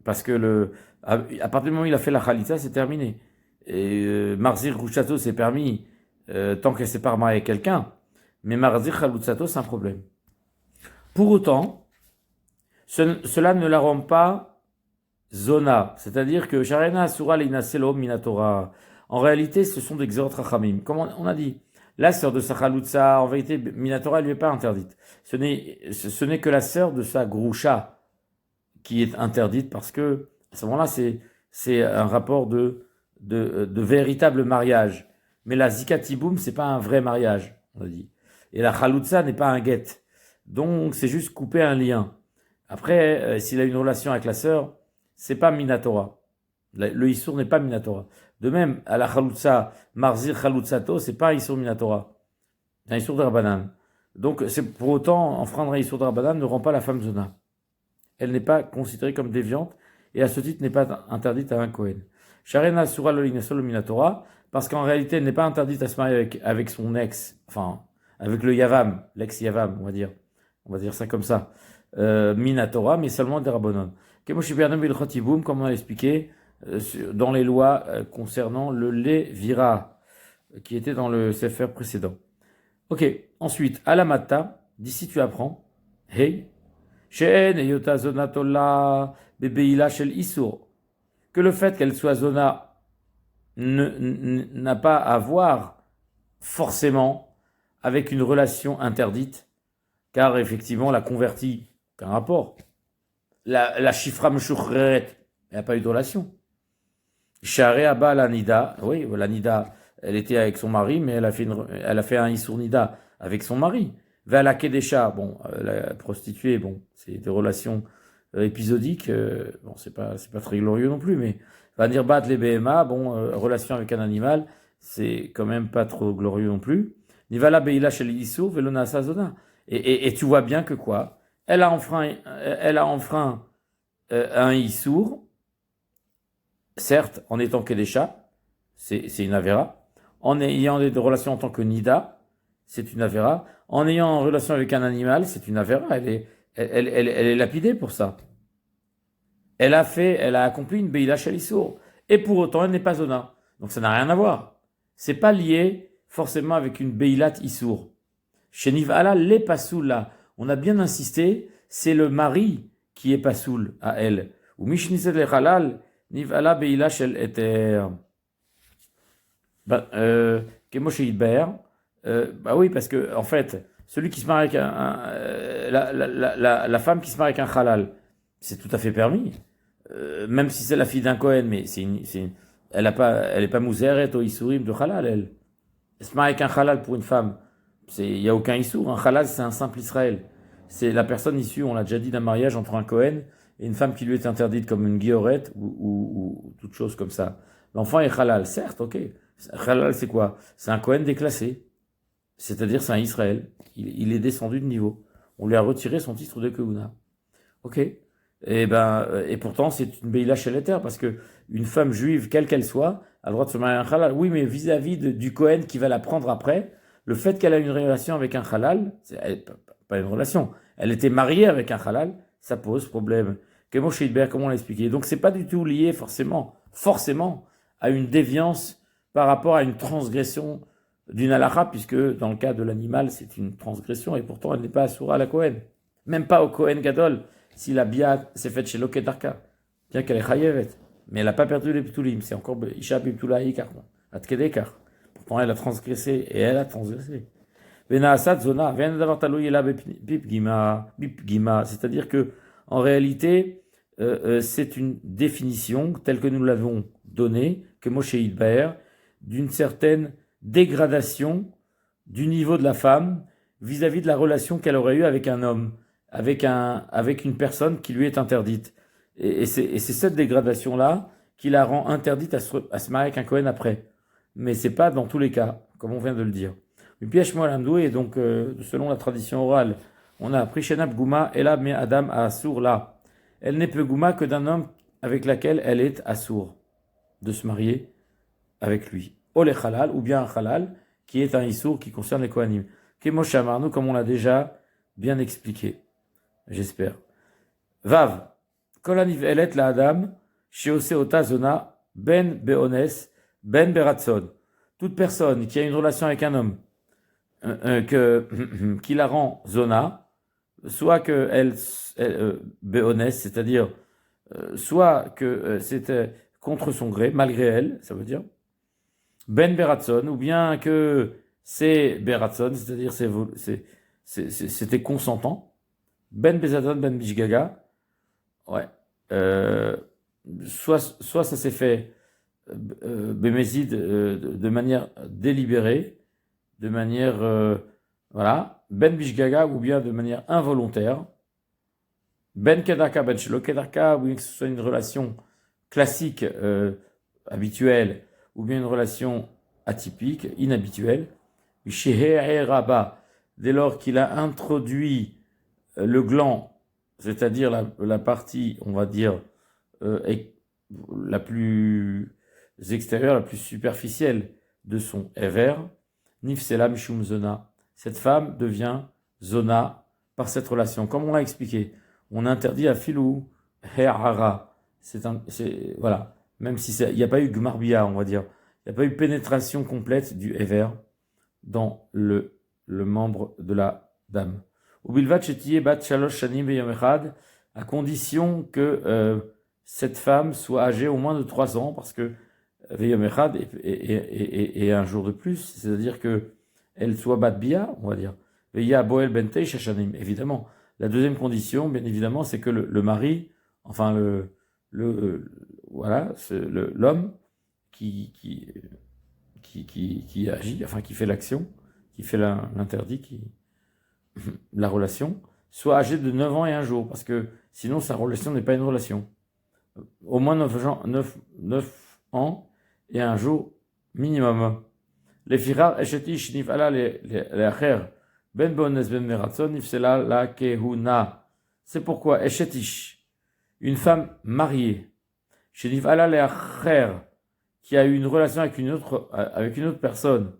Parce que à partir du moment où il a fait la chalitza, c'est terminé. Et Marzir Rouchato, c'est permis tant qu'elle s'est pas mariée avec quelqu'un. Mais Marzir Chalutzato, c'est un problème. Pour autant, cela ne la rend pas zona. C'est-à-dire que Sharena Asura Leina Selo Minatora. En réalité, ce sont des Xerot Rachamim. Comme on a dit, la sœur de sa Chalutza, en vérité, Minatora, elle lui est pas interdite. Ce n'est que la sœur de sa Groucha qui est interdite parce que, à ce moment-là, c'est un rapport de véritable mariage. Mais la zikatiboum, c'est pas un vrai mariage, on a dit. Et la chaloutza n'est pas un guet. Donc, c'est juste couper un lien. Après, s'il a une relation avec la sœur, c'est pas minatora. Le issour n'est pas minatora. De même, à la chaloutza, marzir chaloutzato, c'est pas un issour minatora. C'est un issour de Rabbanan. Donc, c'est pour autant, enfreindre un issour de Rabbanan ne rend pas la femme zona. Elle n'est pas considérée comme déviante et à ce titre n'est pas interdite à un Kohen. Sharena Sura Lolinasol Minatora, parce qu'en réalité elle n'est pas interdite à se marier avec son ex, enfin avec le Yavam, l'ex-Yavam, on va dire, on va dire ça comme ça, Minatora, mais seulement des Rabbanon. Comme on a expliqué dans les lois concernant le Lévira, qui était dans le Sefer précédent. Ok, ensuite, Alamata, d'ici tu apprends, Hey, She'en Eyota Zonatola Bebeila Shel Isur, que le fait qu'elle soit Zona n'a pas à voir forcément avec une relation interdite, car effectivement, la convertie, qu'un rapport. La Shifra Meshuchret, elle n'a pas eu de relation. Share Abba la Nida, oui, la Nida, elle était avec son mari, mais elle a fait un Isur Nida avec son mari. Vala Kedesha, bon, la prostituée, bon, c'est des relations épisodiques, bon, c'est pas très glorieux non plus, mais va dire bat les BMA, bon, relation avec un animal, c'est quand même pas trop glorieux non plus. Nivala Beila Shel Isur, Velona Sazona. Et tu vois bien que quoi? Elle a enfreint un Issour, certes, en étant Kedesha, c'est une Avera. En ayant des relations en tant que Nida, c'est une Avera. En ayant une relation avec un animal, c'est une Avera. Elle est lapidée pour ça. Elle a accompli une Beila Shel Issour. Et pour autant, elle n'est pas Zona. Donc ça n'a rien à voir. C'est pas lié forcément avec une Beilat Issour. Chez Nivala, les Pasoula, on a bien insisté, c'est le mari qui est Pasoul à elle. Ou Mishniset le Halal, Nivala Beila Shel Eter. Kemo chez Hidber. Bah oui, parce que, en fait, celui qui se marie avec la femme qui se marie avec un halal, c'est tout à fait permis. Même si c'est la fille d'un Kohen, mais elle est pas mouzeret au Issourim de halal, elle. Elle se marie avec un halal pour une femme. Il n'y a aucun issour. Un halal, c'est un simple Israël. C'est la personne issue, on l'a déjà dit, d'un mariage entre un Kohen et une femme qui lui est interdite comme une guillorette ou toute chose comme ça. L'enfant est halal, certes, ok. Halal, c'est quoi? C'est un Kohen déclassé. C'est-à-dire, c'est un Israël. Il est descendu de niveau. On lui a retiré son titre de Kehuna. Ok. Et pourtant, c'est une Beila Sheleter, parce que une femme juive, quelle qu'elle soit, a le droit de se marier à un halal. Oui, mais vis-à-vis du Kohen qui va la prendre après, le fait qu'elle a une relation avec un halal, pas une relation, elle était mariée avec un halal, ça pose problème. Comment on l'a expliqué. Donc c'est pas du tout lié forcément à une déviance par rapport à une transgression d'une halakha, puisque dans le cas de l'animal, c'est une transgression, et pourtant elle n'est pas assoura à la Kohen. Même pas au Kohen Gadol, si la bia s'est faite chez Lokedarka, bien qu'elle est chayevet. Mais elle n'a pas perdu les ptulim, c'est encore Isha Biptula Ikar, Atkedekar. Pourtant, elle a transgressé, et elle a transgressé. C'est-à-dire que, en réalité, c'est une définition, telle que nous l'avons donnée, que Moshe Hidber, d'une certaine dégradation du niveau de la femme vis-à-vis de la relation qu'elle aurait eue avec un homme, avec une personne qui lui est interdite. Et c'est cette dégradation-là qui la rend interdite à se marier avec un Kohen après. Mais c'est pas dans tous les cas, comme on vient de le dire. Et donc, selon la tradition orale, on a appris Shenab Gouma, Ela me Adam à Assour là. Elle n'est peu Gouma que d'un homme avec laquelle elle est Assour, de se marier avec lui. Ole Halal, ou bien un Halal, qui est un Issour qui concerne les Kohanim. Kemo Shamarnu, comme on l'a déjà bien expliqué. J'espère. Vav. Kolaniv Elet la Adam, Sheose Ota Zona, Ben Beones, Ben Beratson. Toute personne qui a une relation avec un homme, qui la rend Zona, soit que elle Beones, c'est-à-dire, soit que c'était contre son gré, malgré elle, ça veut dire, Ben Beratson, ou bien que c'est Beratson, c'est-à-dire c'était consentant, Ben Bezadon, Ben Bishgaga, ouais, soit ça s'est fait Bémézid de manière délibérée, de manière, voilà, Ben Bishgaga, ou bien de manière involontaire, Ben Kedarka, Ben Shelo Kedarka, ou bien que ce soit une relation classique, habituelle, ou bien une relation atypique, inhabituelle, Shehe Rabba, dès lors qu'il a introduit le gland, c'est-à-dire la partie, on va dire, la plus extérieure, la plus superficielle de son Ever, Nifsela Mishum Zona. Cette femme devient Zona par cette relation. Comme on l'a expliqué, on interdit à filou, he'ara. Voilà. Même si il n'y a pas eu gmarbia, on va dire. Il n'y a pas eu pénétration complète du hever dans le membre de la dame. Ubilvat shetiye bat shalosh shanim beyom echad, à condition que cette femme soit âgée au moins de 3 ans, parce que beyom echad et un jour de plus, c'est-à-dire que elle soit bat bia, on va dire. Veya boel ben teish shanim, évidemment. La deuxième condition, bien évidemment, c'est que le mari, enfin voilà, l'homme qui agit, enfin qui fait l'action, qui fait l'interdit, la relation, soit âgé de 9 ans et un jour, parce que sinon sa relation n'est pas une relation. Au moins 9 ans et un jour minimum. Les firar eshetish nif'ala le'acher ben bones ben meratzon nifsela la kehuna. C'est pourquoi eshetish, une femme mariée, chez nif'ala le'acher, qui a eu une relation avec une autre personne,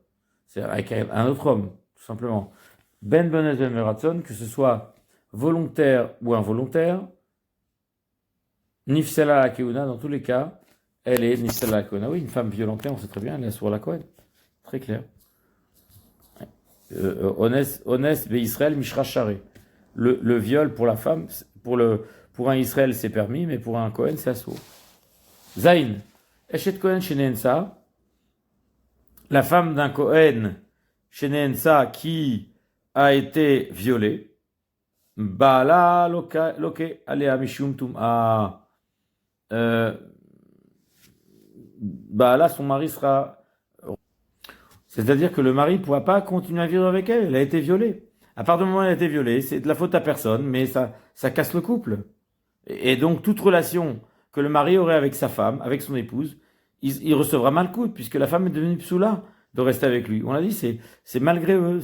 c'est-à-dire avec un autre homme, tout simplement. Ben bones ben meratzon, que ce soit volontaire ou involontaire, nifsela la kehuna, dans tous les cas, elle est nifsela la kehuna. Oui, une femme violentée, on sait très bien, elle est sur la Kohen. Très clair. Honest Israël Mishra Charé. Le viol pour la femme, pour un Israël c'est permis, mais pour un Kohen c'est assourd. Zain. Eshet Kohen Shenensa. La femme d'un Kohen Shenensa qui a été violée. Baala loke alea mishum tum'a. Baala, son mari sera. C'est-à-dire que le mari ne pourra pas continuer à vivre avec elle. Elle a été violée. À partir du moment où elle a été violée, c'est de la faute à personne, mais ça casse le couple. Et donc, toute relation que le mari aurait avec sa femme, avec son épouse, il recevra mal coup, puisque la femme est devenue psoula de rester avec lui. On l'a dit, c'est malgré eux.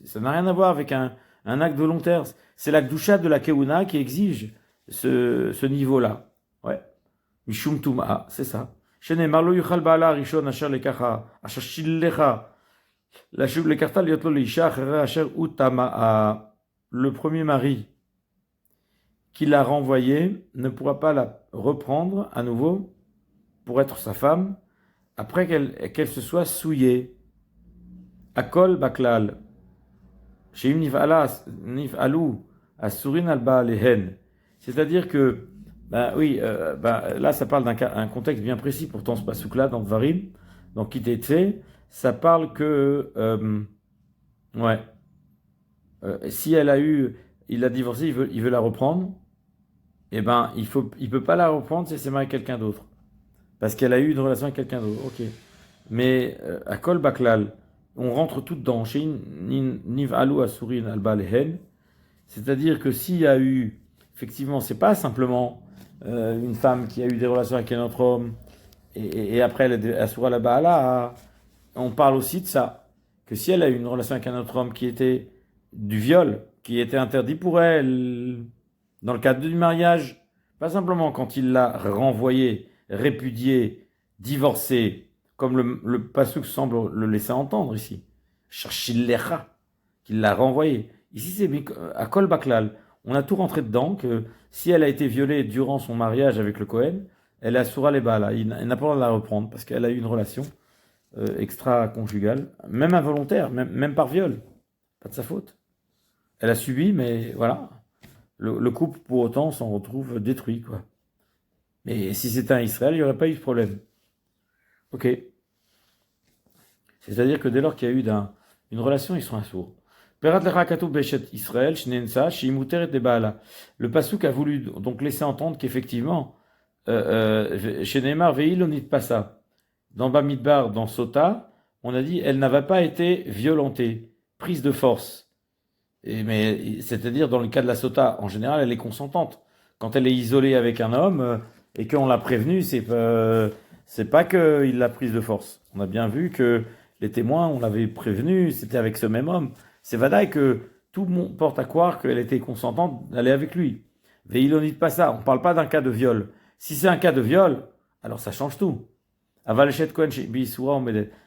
Ça n'a rien à voir avec un acte volontaire. C'est la gdusha de la keuna qui exige ce niveau-là. Ouais. Mishum tuma, c'est ça. Le premier mari qui l'a renvoyée ne pourra pas la reprendre à nouveau pour être sa femme après qu'elle se soit souillée. Akol baklal. C'est-à-dire que là, ça parle d'un contexte bien précis, pourtant ce pasouk-là, dans Dvarim, dans Kitetse, ça parle que, si il a divorcé, il veut la reprendre, il peut pas la reprendre si c'est marié avec quelqu'un d'autre. Parce qu'elle a eu une relation avec quelqu'un d'autre, ok. Mais, à Kol Baklal, on rentre tout dedans, chez Niv Alou Asurin Alba Lehen, c'est-à-dire que s'il y a eu, effectivement, c'est pas simplement une femme qui a eu des relations avec un autre homme et après elle est assoura la baala, on parle aussi de ça, que si elle a eu une relation avec un autre homme qui était du viol, qui était interdit pour elle, dans le cadre du mariage, pas simplement quand il l'a renvoyé, répudié, divorcé, comme le pasouk semble le laisser entendre ici, Shachillecha, qu'il l'a renvoyé. Ici c'est à Kol Baklal. On a tout rentré dedans, que si elle a été violée durant son mariage avec le Kohen, elle a soura les balas. Il n'a pas le droit de la reprendre parce qu'elle a eu une relation extra-conjugale, même involontaire, même par viol. Pas de sa faute. Elle a subi, mais voilà. Le couple, pour autant, s'en retrouve détruit, quoi. Mais si c'était un Israël, il n'y aurait pas eu de problème. Ok. C'est-à-dire que dès lors qu'il y a eu une relation, ils sont assourds. Le pasouk a voulu donc laisser entendre qu'effectivement, chez Neymar, Veilonit Passa, dans Bamidbar, dans Sota, on a dit elle n'avait pas été violentée, prise de force. Mais c'est-à-dire dans le cas de la Sota, en général, elle est consentante. Quand elle est isolée avec un homme et qu'on l'a prévenue, c'est pas qu'il l'a prise de force. On a bien vu que les témoins, on l'avait prévenu, c'était avec ce même homme. C'est vadaï que tout le monde porte à croire qu'elle était consentante d'aller avec lui. Veilonit pas ça, on ne parle pas d'un cas de viol. Si c'est un cas de viol, alors ça change tout.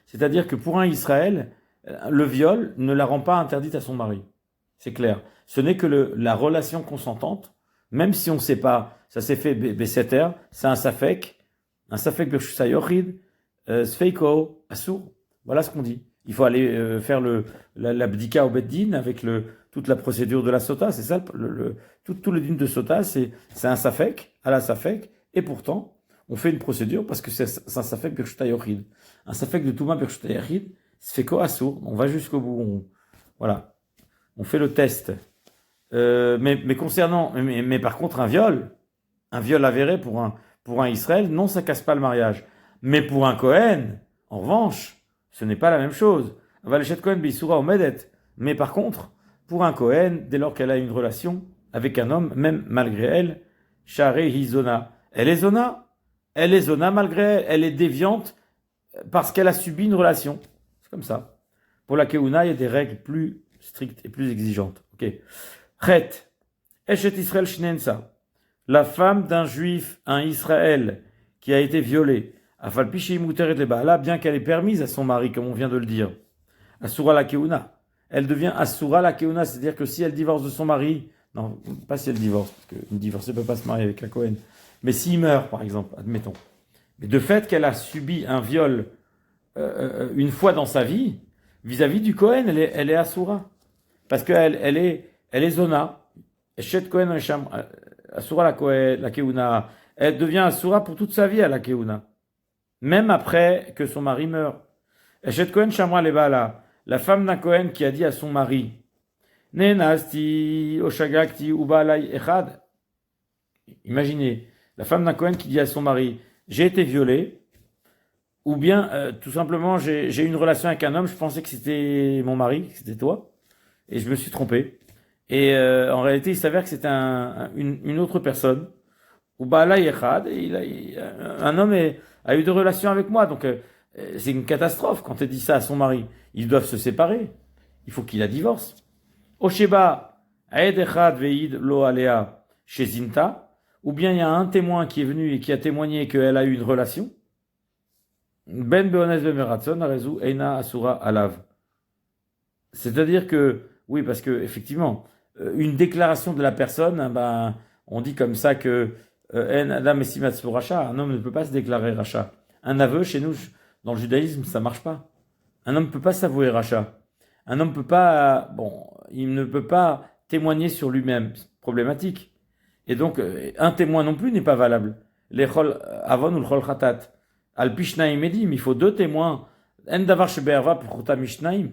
C'est-à-dire que pour un Israël, le viol ne la rend pas interdite à son mari. C'est clair. ce n'est que la relation consentante, même si on ne sait pas, ça s'est fait Besseter, c'est un Safek Birshusha Yochid, Sfeiko, Assour. Voilà ce qu'on dit. Il faut aller faire la bdika au Beddin avec toute la procédure de la sota, c'est ça, tout le din de sota, c'est un Safek, à la Safek, et pourtant, on fait une procédure parce que c'est un Safek Birshusha Yochid. Un Safek de Touma Birshusha Yochid, Sfeiko, Assour. On va jusqu'au bout. Voilà. On fait le test. Mais concernant, mais par contre, un viol avéré pour un Israël, non, ça casse pas le mariage. Mais pour un Kohen, en revanche, ce n'est pas la même chose. Valechet Kohen Beisoura Omedet. Mais par contre, pour un Kohen, dès lors qu'elle a une relation avec un homme, même malgré elle, Share Hizona. Elle est Zona malgré elle. Elle est déviante parce qu'elle a subi une relation. C'est comme ça. Pour la Keuna, il y a des règles plus strictes et plus exigeantes. Ok. Chet. Eshet Israël Shnensa. La femme d'un juif, un Israël, qui a été violée, bien qu'elle est permise à son mari, comme on vient de le dire, Asura la Keuna, elle devient Asura la Keuna, c'est-à-dire que si elle divorce de son mari, non, pas si elle divorce, parce qu'une divorcée ne peut pas se marier avec la Cohen, mais s'il meurt, par exemple, admettons, mais de fait qu'elle a subi un viol une fois dans sa vie, vis-à-vis du Cohen, elle est Asura, parce qu'elle elle est Zona, Eshet Cohen Asura la Keuna, elle devient Asura pour toute sa vie à la Keuna. Même après que son mari meurt. Eshet Cohen Shamra Lebala, la femme d'un Cohen qui a dit à son mari, Nenasti Oshagakti Ubalai Echad. Imaginez, la femme d'un Cohen qui dit à son mari, j'ai été violée, ou bien tout simplement j'ai eu une relation avec un homme, je pensais que c'était mon mari, que c'était toi, et je me suis trompé. Et en réalité, il s'avère que c'était une autre personne. Ubalai Echad, un homme a eu des relations avec moi, donc c'est une catastrophe quand elle dit ça à son mari. Ils doivent se séparer. Il faut qu'il la divorce. Osheba, Aed Echad Veid Lo Alea chez Zinta, ou bien il y a un témoin qui est venu et qui a témoigné qu'elle a eu une relation. Ben Beones Bemeratson, Arezu Eina Asura Alav. C'est-à-dire que, oui, parce que effectivement, une déclaration de la personne, ben, on dit comme ça que En Adam et Simatsu Racha, un homme ne peut pas se déclarer Racha. Un aveu, chez nous, dans le judaïsme, ça marche pas. Un homme ne peut pas s'avouer Racha. Un homme peut pas, il ne peut pas témoigner sur lui-même. C'est problématique. Et donc, un témoin non plus n'est pas valable. Les chol avon ou le chol khatat. Al pishnaim edim, il faut deux témoins. En davar shebe'erva pour mishnaim.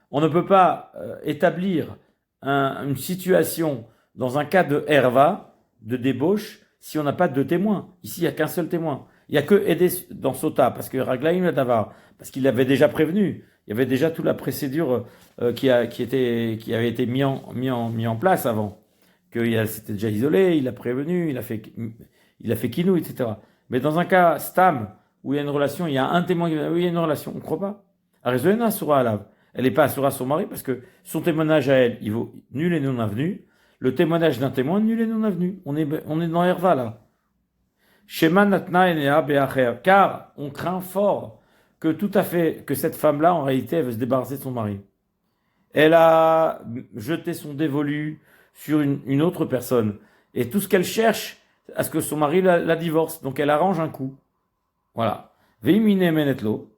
On ne peut pas établir une situation dans un cas de herva, de débauche, si on n'a pas deux témoins. Ici, il n'y a qu'un seul témoin. Il n'y a que aider dans Sota, parce que Raglaim le Davar, parce qu'il avait déjà prévenu. Il y avait déjà toute la procédure qui avait été mis en place avant. Que c'était déjà isolé, il a prévenu, il a fait kinou, etc. Mais dans un cas Stam, où il y a une relation, il y a un témoin qui dit, oui, il y a une relation, on ne croit pas. Arizona Asura Alav. Elle n'est pas Asura son mari, parce que son témoignage à elle, il vaut nul et non avenu. Le témoignage d'un témoin, nul et non avenu. On est dans Herva, là. Shema Natna Enea Beacher. Car on craint fort que cette femme-là, en réalité, elle veut se débarrasser de son mari. Elle a jeté son dévolu sur une autre personne. Et tout ce qu'elle cherche, à ce que son mari la divorce. Donc elle arrange un coup. Voilà. Veimine menetlo.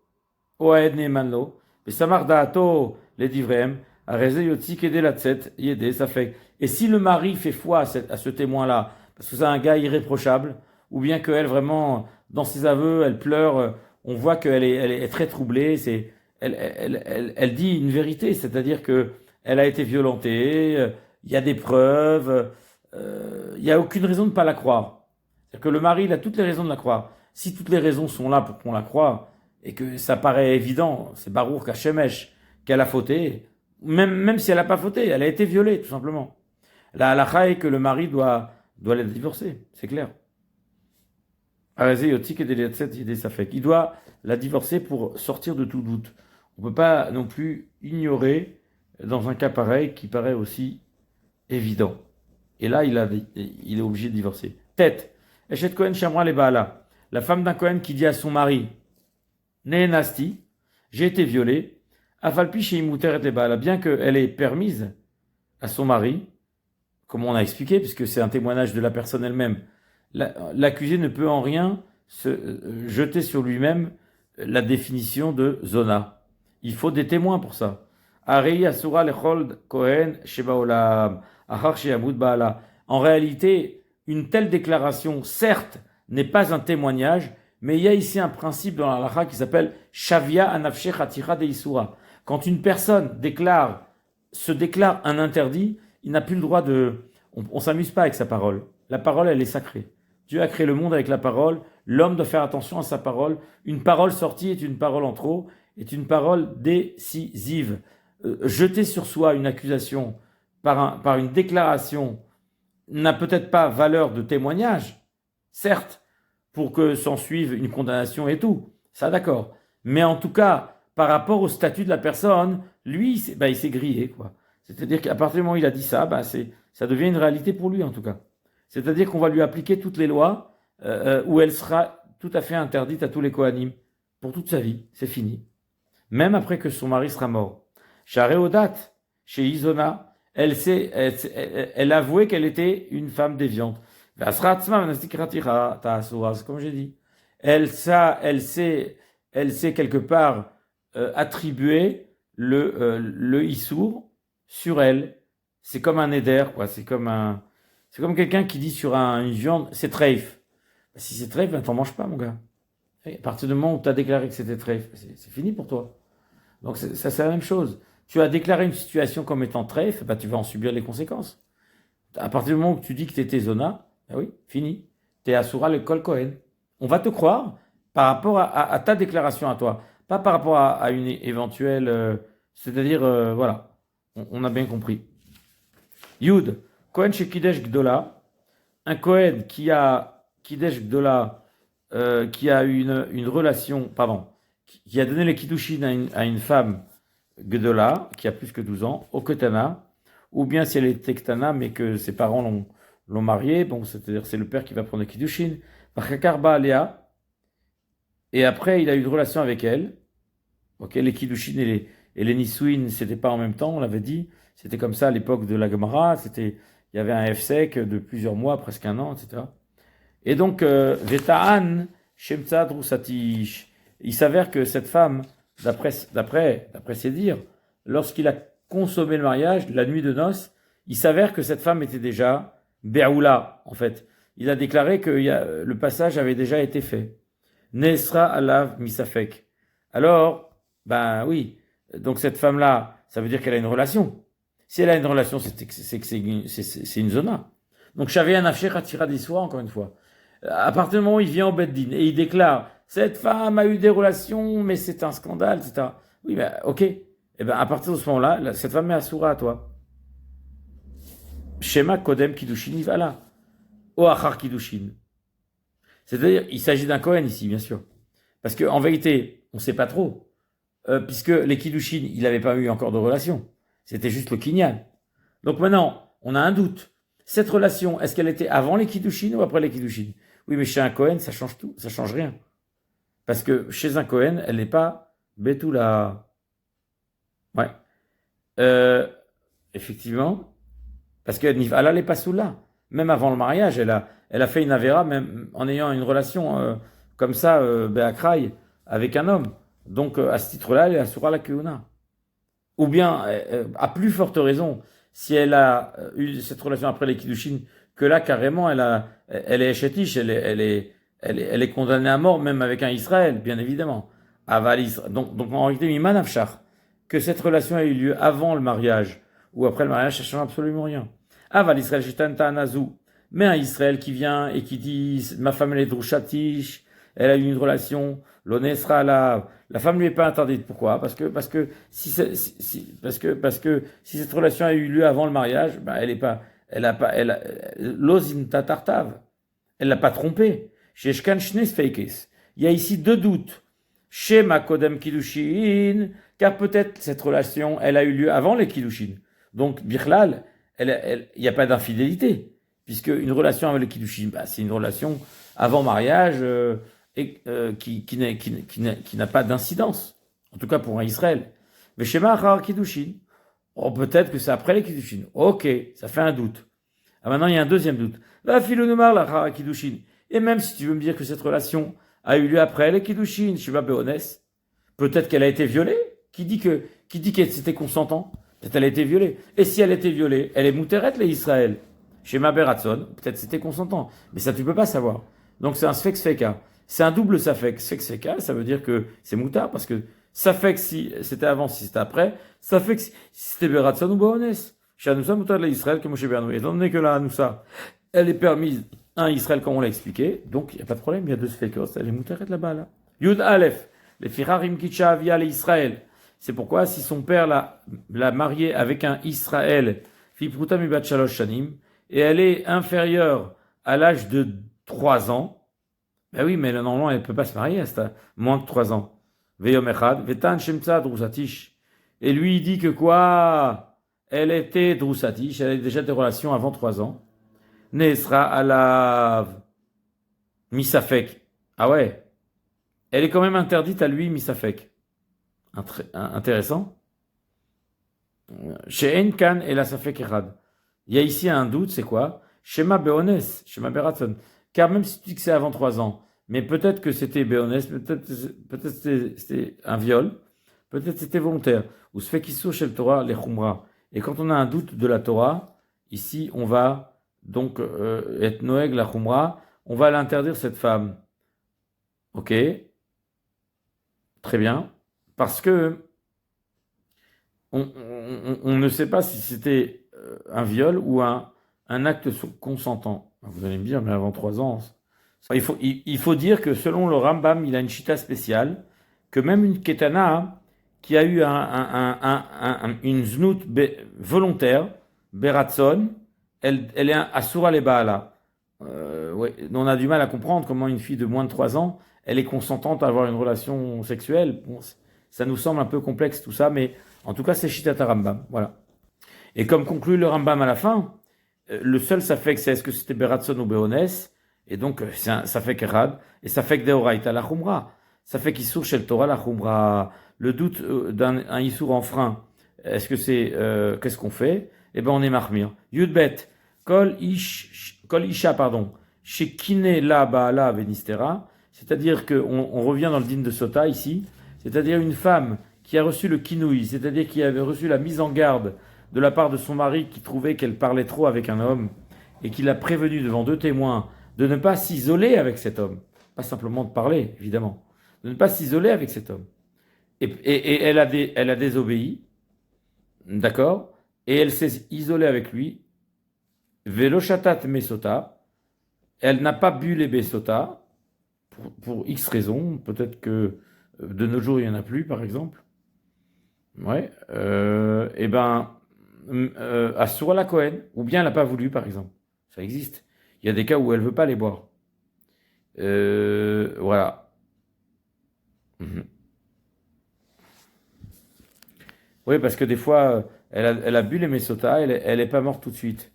Oaed nemanlo. Besamar daato les divrem. Areze yotzi kede latset yede. Ça fait. Et si le mari fait foi à ce témoin-là, parce que c'est un gars irréprochable, ou bien qu'elle vraiment, dans ses aveux, elle pleure, on voit qu'elle est très troublée, elle dit une vérité, c'est-à-dire que elle a été violentée, il y a des preuves, il n'y a aucune raison de ne pas la croire. C'est-à-dire que le mari, il a toutes les raisons de la croire. Si toutes les raisons sont là pour qu'on la croie, et que ça paraît évident, c'est Baruch Hashemesh, qu'elle a fauté, même si elle n'a pas fauté, elle a été violée, tout simplement. La halakha est que le mari doit la divorcer, c'est clair. Il doit la divorcer pour sortir de tout doute. On ne peut pas non plus ignorer dans un cas pareil qui paraît aussi évident. Et là, il est obligé de divorcer. Tête. Eshet Kohen Shamra le Baala. La femme d'un Kohen qui dit à son mari, Neenasti, j'ai été violée, Afalpi Sheimuteret le Baala, bien qu'elle est permise à son mari, comme on a expliqué, puisque c'est un témoignage de la personne elle-même. L'accusé ne peut en rien se jeter sur lui-même la définition de zona. Il faut des témoins pour ça. Arei asura lechol kohen shebaolam achar sheyamut baala. En réalité, une telle déclaration, certes, n'est pas un témoignage, mais il y a ici un principe dans la halakha qui s'appelle shavia anafshe chatira de isura. Quand une personne se déclare un interdit, il n'a plus le droit de... On s'amuse pas avec sa parole. La parole, elle est sacrée. Dieu a créé le monde avec la parole. L'homme doit faire attention à sa parole. Une parole sortie est une parole en trop, est une parole décisive. Jeter sur soi une accusation par une déclaration n'a peut-être pas valeur de témoignage, certes, pour que s'en suive une condamnation et tout. Ça, d'accord. Mais en tout cas, par rapport au statut de la personne, lui, il s'est grillé, quoi. C'est-à-dire qu'à partir du moment où il a dit ça, ça devient une réalité pour lui, en tout cas. C'est-à-dire qu'on va lui appliquer toutes les lois où elle sera tout à fait interdite à tous les Kohanim pour toute sa vie. C'est fini. Même après que son mari sera mort. Chez Aréodat, chez Isona, elle avouait qu'elle était une femme déviante. Comme j'ai dit. Elle s'est quelque part attribuer le issour sur elle. C'est comme un éder, quoi. C'est comme quelqu'un qui dit sur une viande, c'est treif. Si c'est treif, t'en manges pas, mon gars. Et à partir du moment où tu as déclaré que c'était treif, c'est fini pour toi. Donc c'est la même chose. Tu as déclaré une situation comme étant treif, tu vas en subir les conséquences. À partir du moment où tu dis que tu étais zona, oui, fini. Tu es asura le kol kohen. On va te croire par rapport à ta déclaration à toi, pas par rapport à une éventuelle... c'est-à-dire, voilà, on a bien compris. Yud, Kohen chez Kidesh Gdola, un Kohen qui a Kidesh Gdola, qui a une relation, pardon, qui a donné les Kiddushin à une femme Gdola, qui a plus que 12 ans, au Ketana, ou bien si elle était Ketana, mais que ses parents l'ont mariée, bon, c'est-à-dire c'est le père qui va prendre les Kiddushin, Parkakarba Alea, et après il a eu une relation avec elle, ok, les Kiddushin et les Nisuin, c'était pas en même temps, on l'avait dit, c'était comme ça à l'époque de la Gemara, il y avait un F-sec de plusieurs mois, presque un an, etc. Et donc, Veta'an, Shemtza Drusatish, il s'avère que cette femme, d'après ses dires, lorsqu'il a consommé le mariage, la nuit de noces, il s'avère que cette femme était déjà Be'oula, en fait. Il a déclaré que le passage avait déjà été fait. Nesra alav misafek. Alors, oui, donc cette femme-là, ça veut dire qu'elle a une relation. Si elle a une relation, c'est que c'est une zona. Donc, j'avais un afcher à tirer des soirs, encore une fois. À partir du moment où il vient au Beddin et il déclare, cette femme a eu des relations, mais c'est un scandale, etc. Oui, ok. À partir de ce moment-là, cette femme est assoura à toi. Shema Kodem Kiddushin Ivala. O Achar Kiddushin. C'est-à-dire, il s'agit d'un Kohen ici, bien sûr. Parce qu'en vérité, on ne sait pas trop. Puisque les Kiddushin, il n'avait pas eu encore de relation. C'était juste le Kinyan. Donc maintenant, on a un doute. Cette relation, est-ce qu'elle était avant les Kiddushin ou après les Kiddushin? Oui, mais chez un Kohen, ça change tout, ça change rien. Parce que chez un Kohen, elle n'est pas Betula. Ouais. Effectivement. Parce que Nivala n'est pas sous là. Même avant le mariage, elle a fait une avéra, même en ayant une relation comme ça, Be'akraï, avec un homme. Donc, à ce titre-là, elle est assoura la Keuna. Ou bien, à plus forte raison, si elle a eu cette relation après les Kiddushin, que là, carrément, elle est échetiche, elle est condamnée à mort, même avec un Israël, bien évidemment. Donc en réalité, Mimanavchar, que cette relation a eu lieu avant le mariage, ou après le mariage, ça change absolument rien. Aval Israël Shitanta Anazou. Mais un Israël qui vient et qui dit, ma femme, elle est Drushatish, elle a eu une relation, l'onesra la femme lui est pas interdite. Pourquoi? Parce que si cette relation a eu lieu avant le mariage, l'ozin tatartav, elle l'a pas trompé. Chez Shkan Shnes Feikes. Il y a ici deux doutes. Chez Makodem Kiddushin, car peut-être cette relation, elle a eu lieu avant les Kiddushin. Donc, Birlal, il n'y a pas d'infidélité. Puisque une relation avec les Kiddushin, c'est une relation avant mariage, qui n'a pas d'incidence, en tout cas pour un Israël. Mais chez Mahar Kiddushin, peut-être que c'est après les Kiddushin. Ok, ça fait un doute. Ah, maintenant, il y a un deuxième doute. Va filounoumar la kiddushin. Et même si tu veux me dire que cette relation a eu lieu après les kiddushin, Shiva Beones, peut-être qu'elle a été violée. Qui dit qu'elle c'était consentant? Peut-être qu'elle a été violée. Et si elle a été violée, elle est mouteret, les Israël. Chez Maberatson, peut-être c'était consentant. Mais ça, tu peux pas savoir. Donc, c'est un sfex feka. C'est un double safek. Sfex feka, ça veut dire que c'est moutard, parce que safek si c'était avant, si c'était après. Safek si c'était Beratson ou Beones. Chez Anoussa, moutard de l'Israël, comme chez Bernou. Étant donné que la Anoussa, elle est permise à Israël, comme on l'a expliqué. Donc, il n'y a pas de problème. Il y a deux sfekos. Elle est mouteret là-bas, là. Yud Aleph. Les Firarim Kitcha Avia les Israël. C'est pourquoi, si son père l'a mariée avec un Israël, Fipruta Mibat Shalosh Shanim, et elle est inférieure à l'âge de 3 ans, ben oui, mais normalement, elle ne peut pas se marier à moins de 3 ans. Veyom Echad, Vetan Shemtza Drusatish. Et lui, il dit que quoi? Elle était Drusatish, elle avait déjà des relations avant 3 ans. Nesra Alav Misafek. Ah ouais. Elle est quand même interdite à lui, Misafek. Intéressant. Chez Enkan et la Safek Erad. Il y a ici un doute, c'est quoi? Shema Beones, Shema Beratson. Car même si tu dis que c'est avant 3 ans, mais peut-être que c'était Beones, peut-être c'était un viol, peut-être c'était volontaire. Ou se fait qu'il chez le Torah, les Khumra. Et quand on a un doute de la Torah, ici, on va donc être Noeg, la Khumra, on va l'interdire cette femme. Ok? Très bien. Parce que on ne sait pas si c'était un viol ou un acte consentant. Vous allez me dire, mais avant 3 ans. Il faut dire que selon le Rambam, il a une chita spéciale, que même une ketana qui a eu une znout volontaire, beratson, elle est asura les baala. Ouais, on a du mal à comprendre comment une fille de moins de 3 ans, elle est consentante à avoir une relation sexuelle. Bon, ça nous semble un peu complexe tout ça, mais en tout cas, c'est Shitat Rambam. Voilà. Et comme conclut le Rambam à la fin, le seul safek, c'est est-ce que c'était Beratson ou Beones, et donc c'est un safek Erad, et safek Deoraita la Khumra. Safek Issour chez le Torah la Khumra. Le doute d'un Issour en frein, est-ce que c'est, qu'est-ce qu'on fait? Eh ben, on est marmire. Yudbet, Kol Isha, pardon, chez Kine la Baala Venistera, c'est-à-dire qu'on revient dans le din de Sota ici, c'est-à-dire une femme qui a reçu le kinouï, c'est-à-dire qui avait reçu la mise en garde de la part de son mari qui trouvait qu'elle parlait trop avec un homme et qui l'a prévenu devant 2 témoins de ne pas s'isoler avec cet homme, pas simplement de parler, évidemment, de ne pas s'isoler avec cet homme. Et elle a désobéi, d'accord, et elle s'est isolée avec lui, Veloshatat Mesota, elle n'a pas bu les Besota, pour X raisons, peut-être que de nos jours il n'y en a plus, par exemple. Ouais, et ben, Asura la Cohen, ou bien elle n'a pas voulu, par exemple. Ça existe. Il y a des cas où elle veut pas les boire. Voilà. Mhm. Oui, parce que des fois, elle a bu les Mesota, elle est pas morte tout de suite.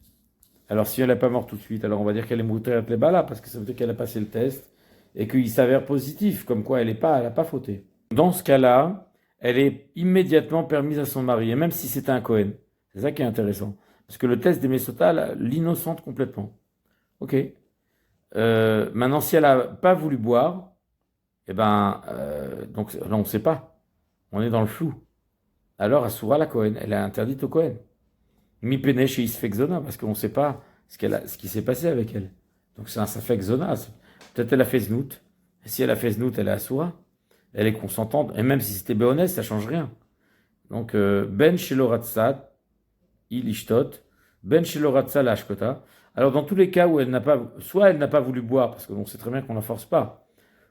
Alors, si elle n'est pas morte tout de suite, alors on va dire qu'elle est moutée les balas, parce que ça veut dire qu'elle a passé le test et qu'il s'avère positif, comme quoi elle n'a pas fauté. Dans ce cas-là, elle est immédiatement permise à son mari, et même si c'est un Cohen. C'est ça qui est intéressant. Parce que le test des Mesota l'innocente complètement. Ok. Maintenant, si elle n'a pas voulu boire, eh ben, donc là, on ne sait pas. On est dans le flou. Alors, Asura la Cohen, elle est interdite au Cohen. Mi pene chez Isfexona, parce qu'on ne sait pas ce qui s'est passé avec elle. Donc, c'est un Safexona. Peut-être elle a fait Znout. Et si elle a fait Znout, elle est Asura. Elle est consentante. Et même si c'était Béonès, ça ne change rien. Donc, Ben Sheloratzat, il ishtot, Ben Sheloratza la ashkota. Alors, dans tous les cas où soit elle n'a pas voulu boire, parce qu'on sait très bien qu'on ne la force pas,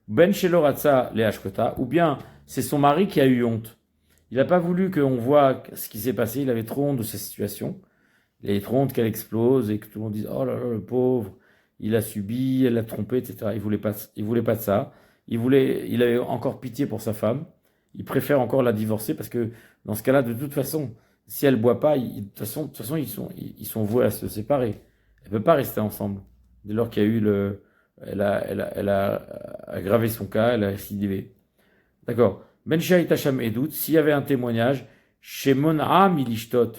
Ben Sheloratza les ashkota, ou bien c'est son mari qui a eu honte. Il n'a pas voulu qu'on voit ce qui s'est passé, il avait trop honte de sa situation. Il avait trop honte qu'elle explose et que tout le monde dise oh là là, le pauvre, il a subi, elle l'a trompé, etc. Il voulait pas de ça. Il avait encore pitié pour sa femme. Il préfère encore la divorcer parce que dans ce cas-là, de toute façon, si elle boit pas, de toute façon, ils sont voués à se séparer. Elle peut pas rester ensemble. Dès lors qu'il y a eu elle a aggravé son cas, elle a récidivé. D'accord. Ben Shaït Hacham Edout, s'il y avait un témoignage, chez Mon'am Ilishtot,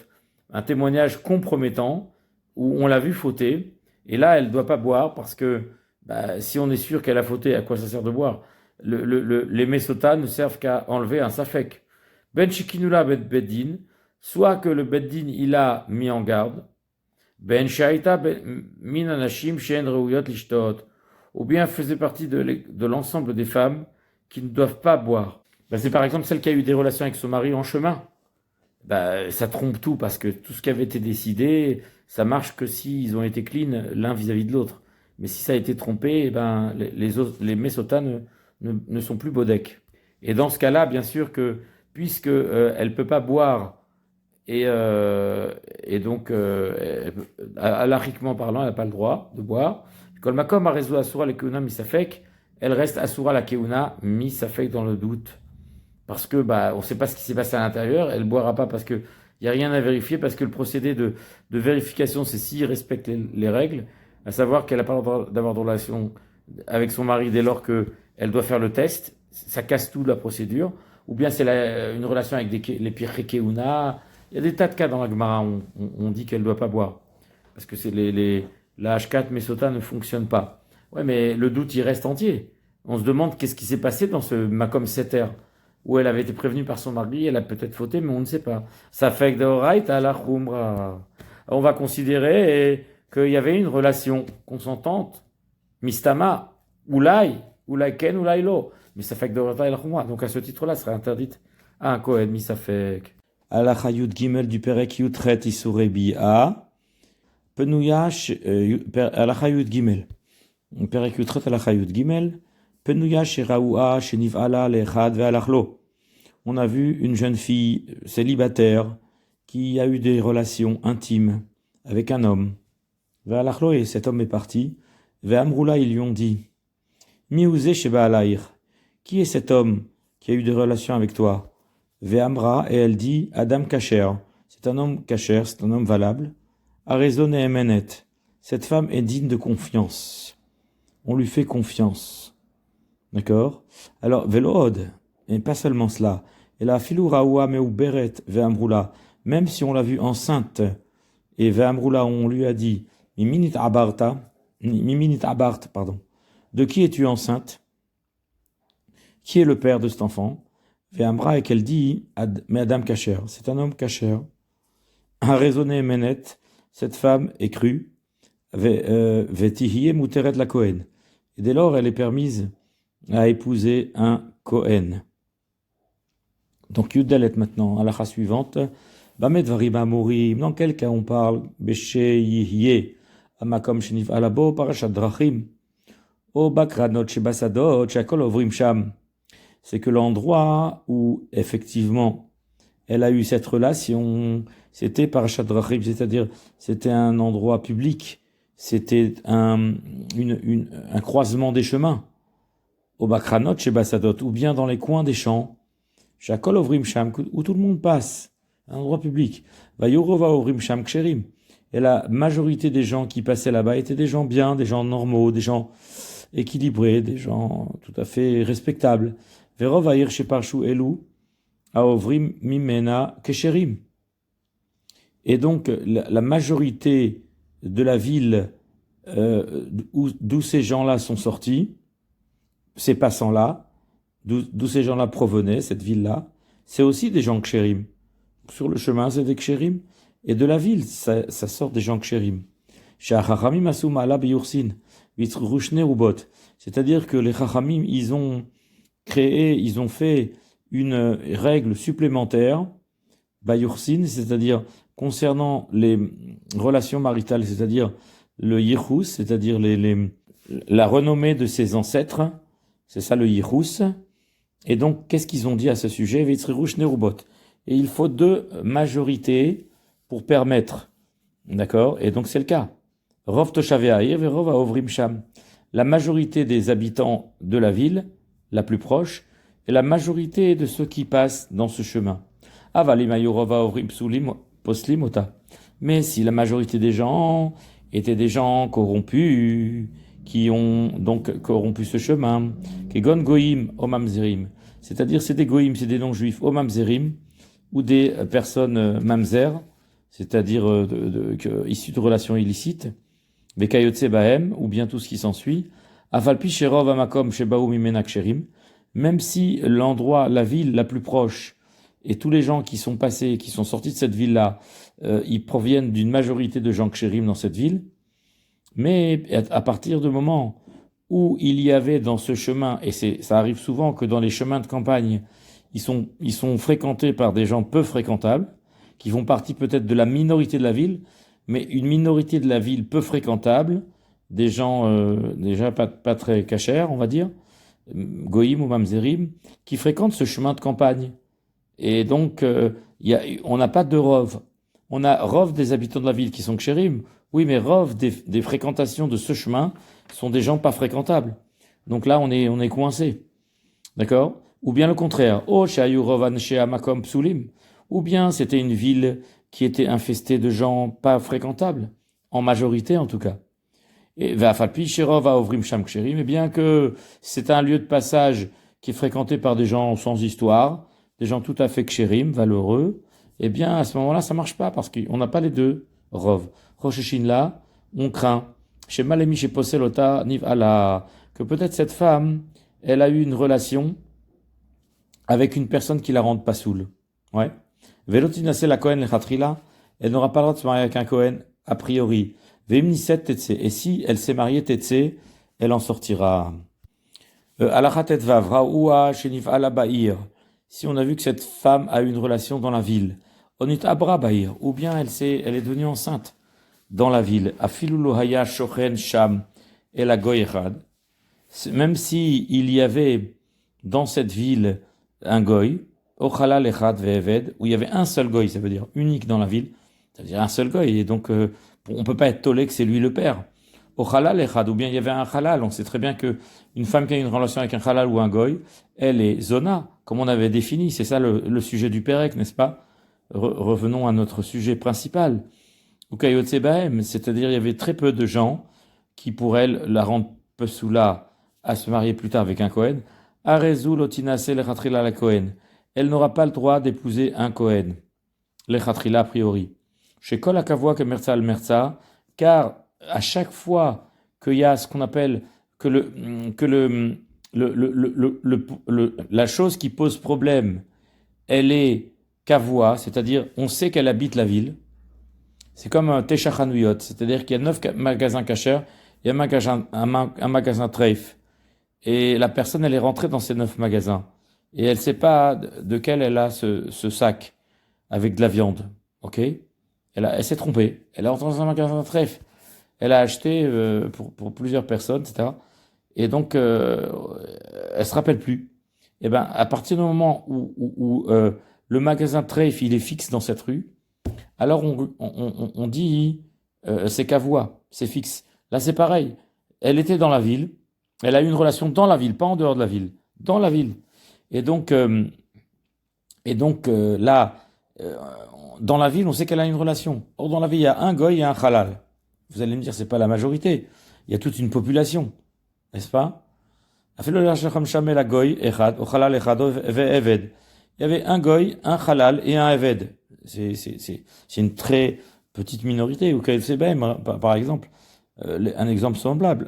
un témoignage compromettant, où on l'a vu fauter, et là, elle ne doit pas boire parce que bah, si on est sûr qu'elle a fauté, à quoi ça sert de boire? Les mesota ne servent qu'à enlever un safek. Ben shikinula ben beddin, soit que le beddin il a mis en garde, ben shaita min anashim shen reuyot lishtot, ou bien faisait partie de l'ensemble des femmes qui ne doivent pas boire. Ben, c'est par exemple celle qui a eu des relations avec son mari en chemin. Ben, ça trompe tout parce que tout ce qui avait été décidé, ça marche que s'ils ont été clean l'un vis-à-vis de l'autre. Mais si ça a été trompé, eh ben, les Mesota ne sont plus bodek. Et dans ce cas-là, bien sûr que, puisque elle peut pas boire, et donc, halakhiquement parlant, elle n'a pas le droit de boire. Kol makom arezu asura le keuna misafek, elle reste asura la keuna misafek dans le doute. Parce que bah, on ne sait pas ce qui s'est passé à l'intérieur, elle ne boira pas parce qu'il n'y a rien à vérifier, parce que le procédé de vérification, c'est s'il respecte les règles, à savoir qu'elle n'a pas le droit d'avoir de relation avec son mari dès lors qu'elle doit faire le test, ça casse tout la procédure, ou bien c'est une relation avec les pires keuna. Il y a des tas de cas dans la Gemara où on dit qu'elle ne doit pas boire, parce que la H4 Mesota ne fonctionne pas. Ouais, mais le doute, il reste entier. On se demande qu'est-ce qui s'est passé dans ce Makom Seter, où elle avait été prévenue par son mari, elle a peut-être fauté, mais on ne sait pas. Ça fait que d'oraita la khumra. On va considérer qu'il y avait une relation consentante, mistama, oulai ken, oulai lo. Mais ça fait que d'oraita la khumra. Donc à ce titre-là, serait interdite à un Kohen, misafek. Alacha Yud Gimel du Perek Yutret Isurebi A. Penouyash, Alacha Yud Gimel. Perek Yutret Alacha Yud Gimel. Penouyash Raoua Sheniv'ala Lechad Ve'alachlo. On a vu une jeune fille célibataire qui a eu des relations intimes avec un homme. Ve'alachlo, et cet homme est parti. Ve'amroula, ils lui ont dit Miouze Sheba Alaïr. Qui est cet homme qui a eu des relations avec toi? Ve'amra, et elle dit Adam Kacher. C'est un homme Kacher, c'est un homme valable. Arezon et Emenet. Cette femme est digne de confiance. On lui fait confiance. D'accord? Alors, Velood, et pas seulement cela. Et la filou raoua meuberet ve'amroula. Même si on l'a vue enceinte, et ve'amroula, on lui a dit Miminit abart, pardon. De qui es-tu enceinte? Qui est le père de cet enfant? Ve'amra, et qu'elle dit mais Adam Kacher. C'est un homme Kacher. A raisonné Menet. Cette femme est crue. Ve'tihie muteret la Kohen. Et dès lors, elle est permise à épouser un Kohen. Donc, Yudalet maintenant, à la race suivante. Bamet varim amorim. Dans quel cas on parle? Beshe yihye. Amakom shenif alabo parashat drachim. O bakranot shebasadot shakol ovrim sham. C'est que l'endroit où, effectivement, elle a eu cette relation, c'était parashat drachim, c'est-à-dire, c'était un endroit public. C'était un croisement des chemins. Au bakranot chez Basadot, ou bien dans les coins des champs, Shakol Ovrim Sham, où tout le monde passe, un endroit public. Vayurova Ovrim Sham Ksherim. Et la majorité des gens qui passaient là-bas étaient des gens bien, des gens normaux, des gens équilibrés, des gens tout à fait respectables. Verov Aïr Sheparshu Elu, Aovrim Mimena Kesherim. Et donc, la majorité de la ville d'où ces gens-là sont sortis, ces passants-là, d'où ces gens-là provenaient, cette ville-là, c'est aussi des gens kshérim. Sur le chemin, c'est des kshérim. Et de la ville, ça sort des gens kshérim. C'est-à-dire que les chachamim, ils ont fait une règle supplémentaire, bayursin, c'est-à-dire concernant les relations maritales, c'est-à-dire le yichus, c'est-à-dire la renommée de ses ancêtres, c'est ça le yichus. Et donc, qu'est-ce qu'ils ont dit à ce sujet? Et il faut 2 majorités pour permettre. D'accord? Et donc, c'est le cas. Rov toshavei ha'ir verov ha'ovrim sham. La majorité des habitants de la ville, la plus proche, et la majorité de ceux qui passent dans ce chemin. Avalim ha'yorov ha'ovrim psulim poslim ota. Mais si la majorité des gens étaient des gens corrompus, qui ont donc corrompu ce chemin, kegon goïm o mamzerim, c'est-à-dire c'est des goïm, c'est des non-juifs o mamzerim, ou des personnes mamzer, c'est-à-dire issus de relations illicites, Bekayotse Bahem, ou bien tout ce qui s'ensuit, Afalpi Sherov Amakom Shebaou Mimena Ksherim, même si l'endroit, la ville la plus proche, et tous les gens qui sont passés, qui sont sortis de cette ville-là, ils proviennent d'une majorité de gens kshérim dans cette ville, mais à partir du moment où il y avait dans ce chemin, et ça arrive souvent que dans les chemins de campagne, ils sont fréquentés par des gens peu fréquentables, qui font partie peut-être de la minorité de la ville, mais une minorité de la ville peu fréquentable, des gens déjà pas très cachers, on va dire, goïm ou mamzerim, qui fréquentent ce chemin de campagne. Et donc, on n'a pas de rov. On a rov des habitants de la ville qui sont kshérim. Oui, mais rov des fréquentations de ce chemin sont des gens pas fréquentables. Donc là, on est coincé. D'accord? Ou bien le contraire. Oh, shayu rov anshe makom psulim. Ou bien c'était une ville qui était infestée de gens pas fréquentables. En majorité, en tout cas. Et va'afalpi sherov ha'ovrim sham kshérim. Et bien que c'est un lieu de passage qui est fréquenté par des gens sans histoire, des gens tout à fait kshérim, valeureux, eh bien, à ce moment-là, ça marche pas, parce qu'on n'a pas les deux. Rov. Rosh Hashanah, on craint. Chez Malemi, chez Poselota, Niv Allah, que peut-être cette femme, elle a eu une relation avec une personne qui la rende pas saoule. Ouais. Velotinase la Kohen lechatrila, elle n'aura pas le droit de se marier avec un Kohen, a priori. Vemniset tetse. Et si elle s'est mariée tetse, elle en sortira. Alachatet vavra oua sheniv ala ba'ir. Si on a vu que cette femme a eu une relation dans la ville, onit abra ba'ir, ou bien elle est devenue enceinte dans la ville, afilu lo haya shochen sham el hagoy echad, même si il y avait dans cette ville un goy, ochalal echad ve'eved, où il y avait un seul goy, ça veut dire unique dans la ville, ça veut dire un seul goy, et donc on peut pas être tolé que c'est lui le père. Ochalal echad, ou bien il y avait un halal, on sait très bien que une femme qui a une relation avec un halal ou un goy, elle est zona, comme on avait défini, c'est ça le sujet du Pérec, n'est-ce pas? Revenons à notre sujet principal. Ukayotse Bahem, c'est-à-dire il y avait très peu de gens qui pour elle la rendent pesoula à se marier plus tard avec un Kohen. Arezu lotinase lechatrila la Kohen. Elle n'aura pas le droit d'épouser un Kohen. Lechatrila a priori. Chez Kol Akavua que Merza al Merza, car à chaque fois qu'il y a ce qu'on appelle que la chose qui pose problème, elle est Kavua, c'est-à-dire on sait qu'elle habite la ville. C'est comme un Teshachanuyot, c'est-à-dire qu'il y a 9 magasins cachers et un magasin treif. Et la personne, elle est rentrée dans ces 9 magasins. Et elle ne sait pas de quel elle a ce sac avec de la viande. Ok? Elle s'est trompée. Elle est rentrée dans un magasin treif. Elle a acheté pour plusieurs personnes, etc. Et donc, elle se rappelle plus. Et ben, à partir du moment où le magasin treif, il est fixe dans cette rue, alors on dit c'est Kavua, c'est fixe. Là c'est pareil. Elle était dans la ville, elle a eu une relation dans la ville, pas en dehors de la ville, dans la ville. Et donc là, dans la ville, on sait qu'elle a une relation. Or dans la ville, il y a un goy et un halal. Vous allez me dire, c'est pas la majorité. Il y a toute une population, n'est-ce pas? Il y avait un goy, un halal et un eved. C'est une très petite minorité, ou KFCBM, par exemple, un exemple semblable.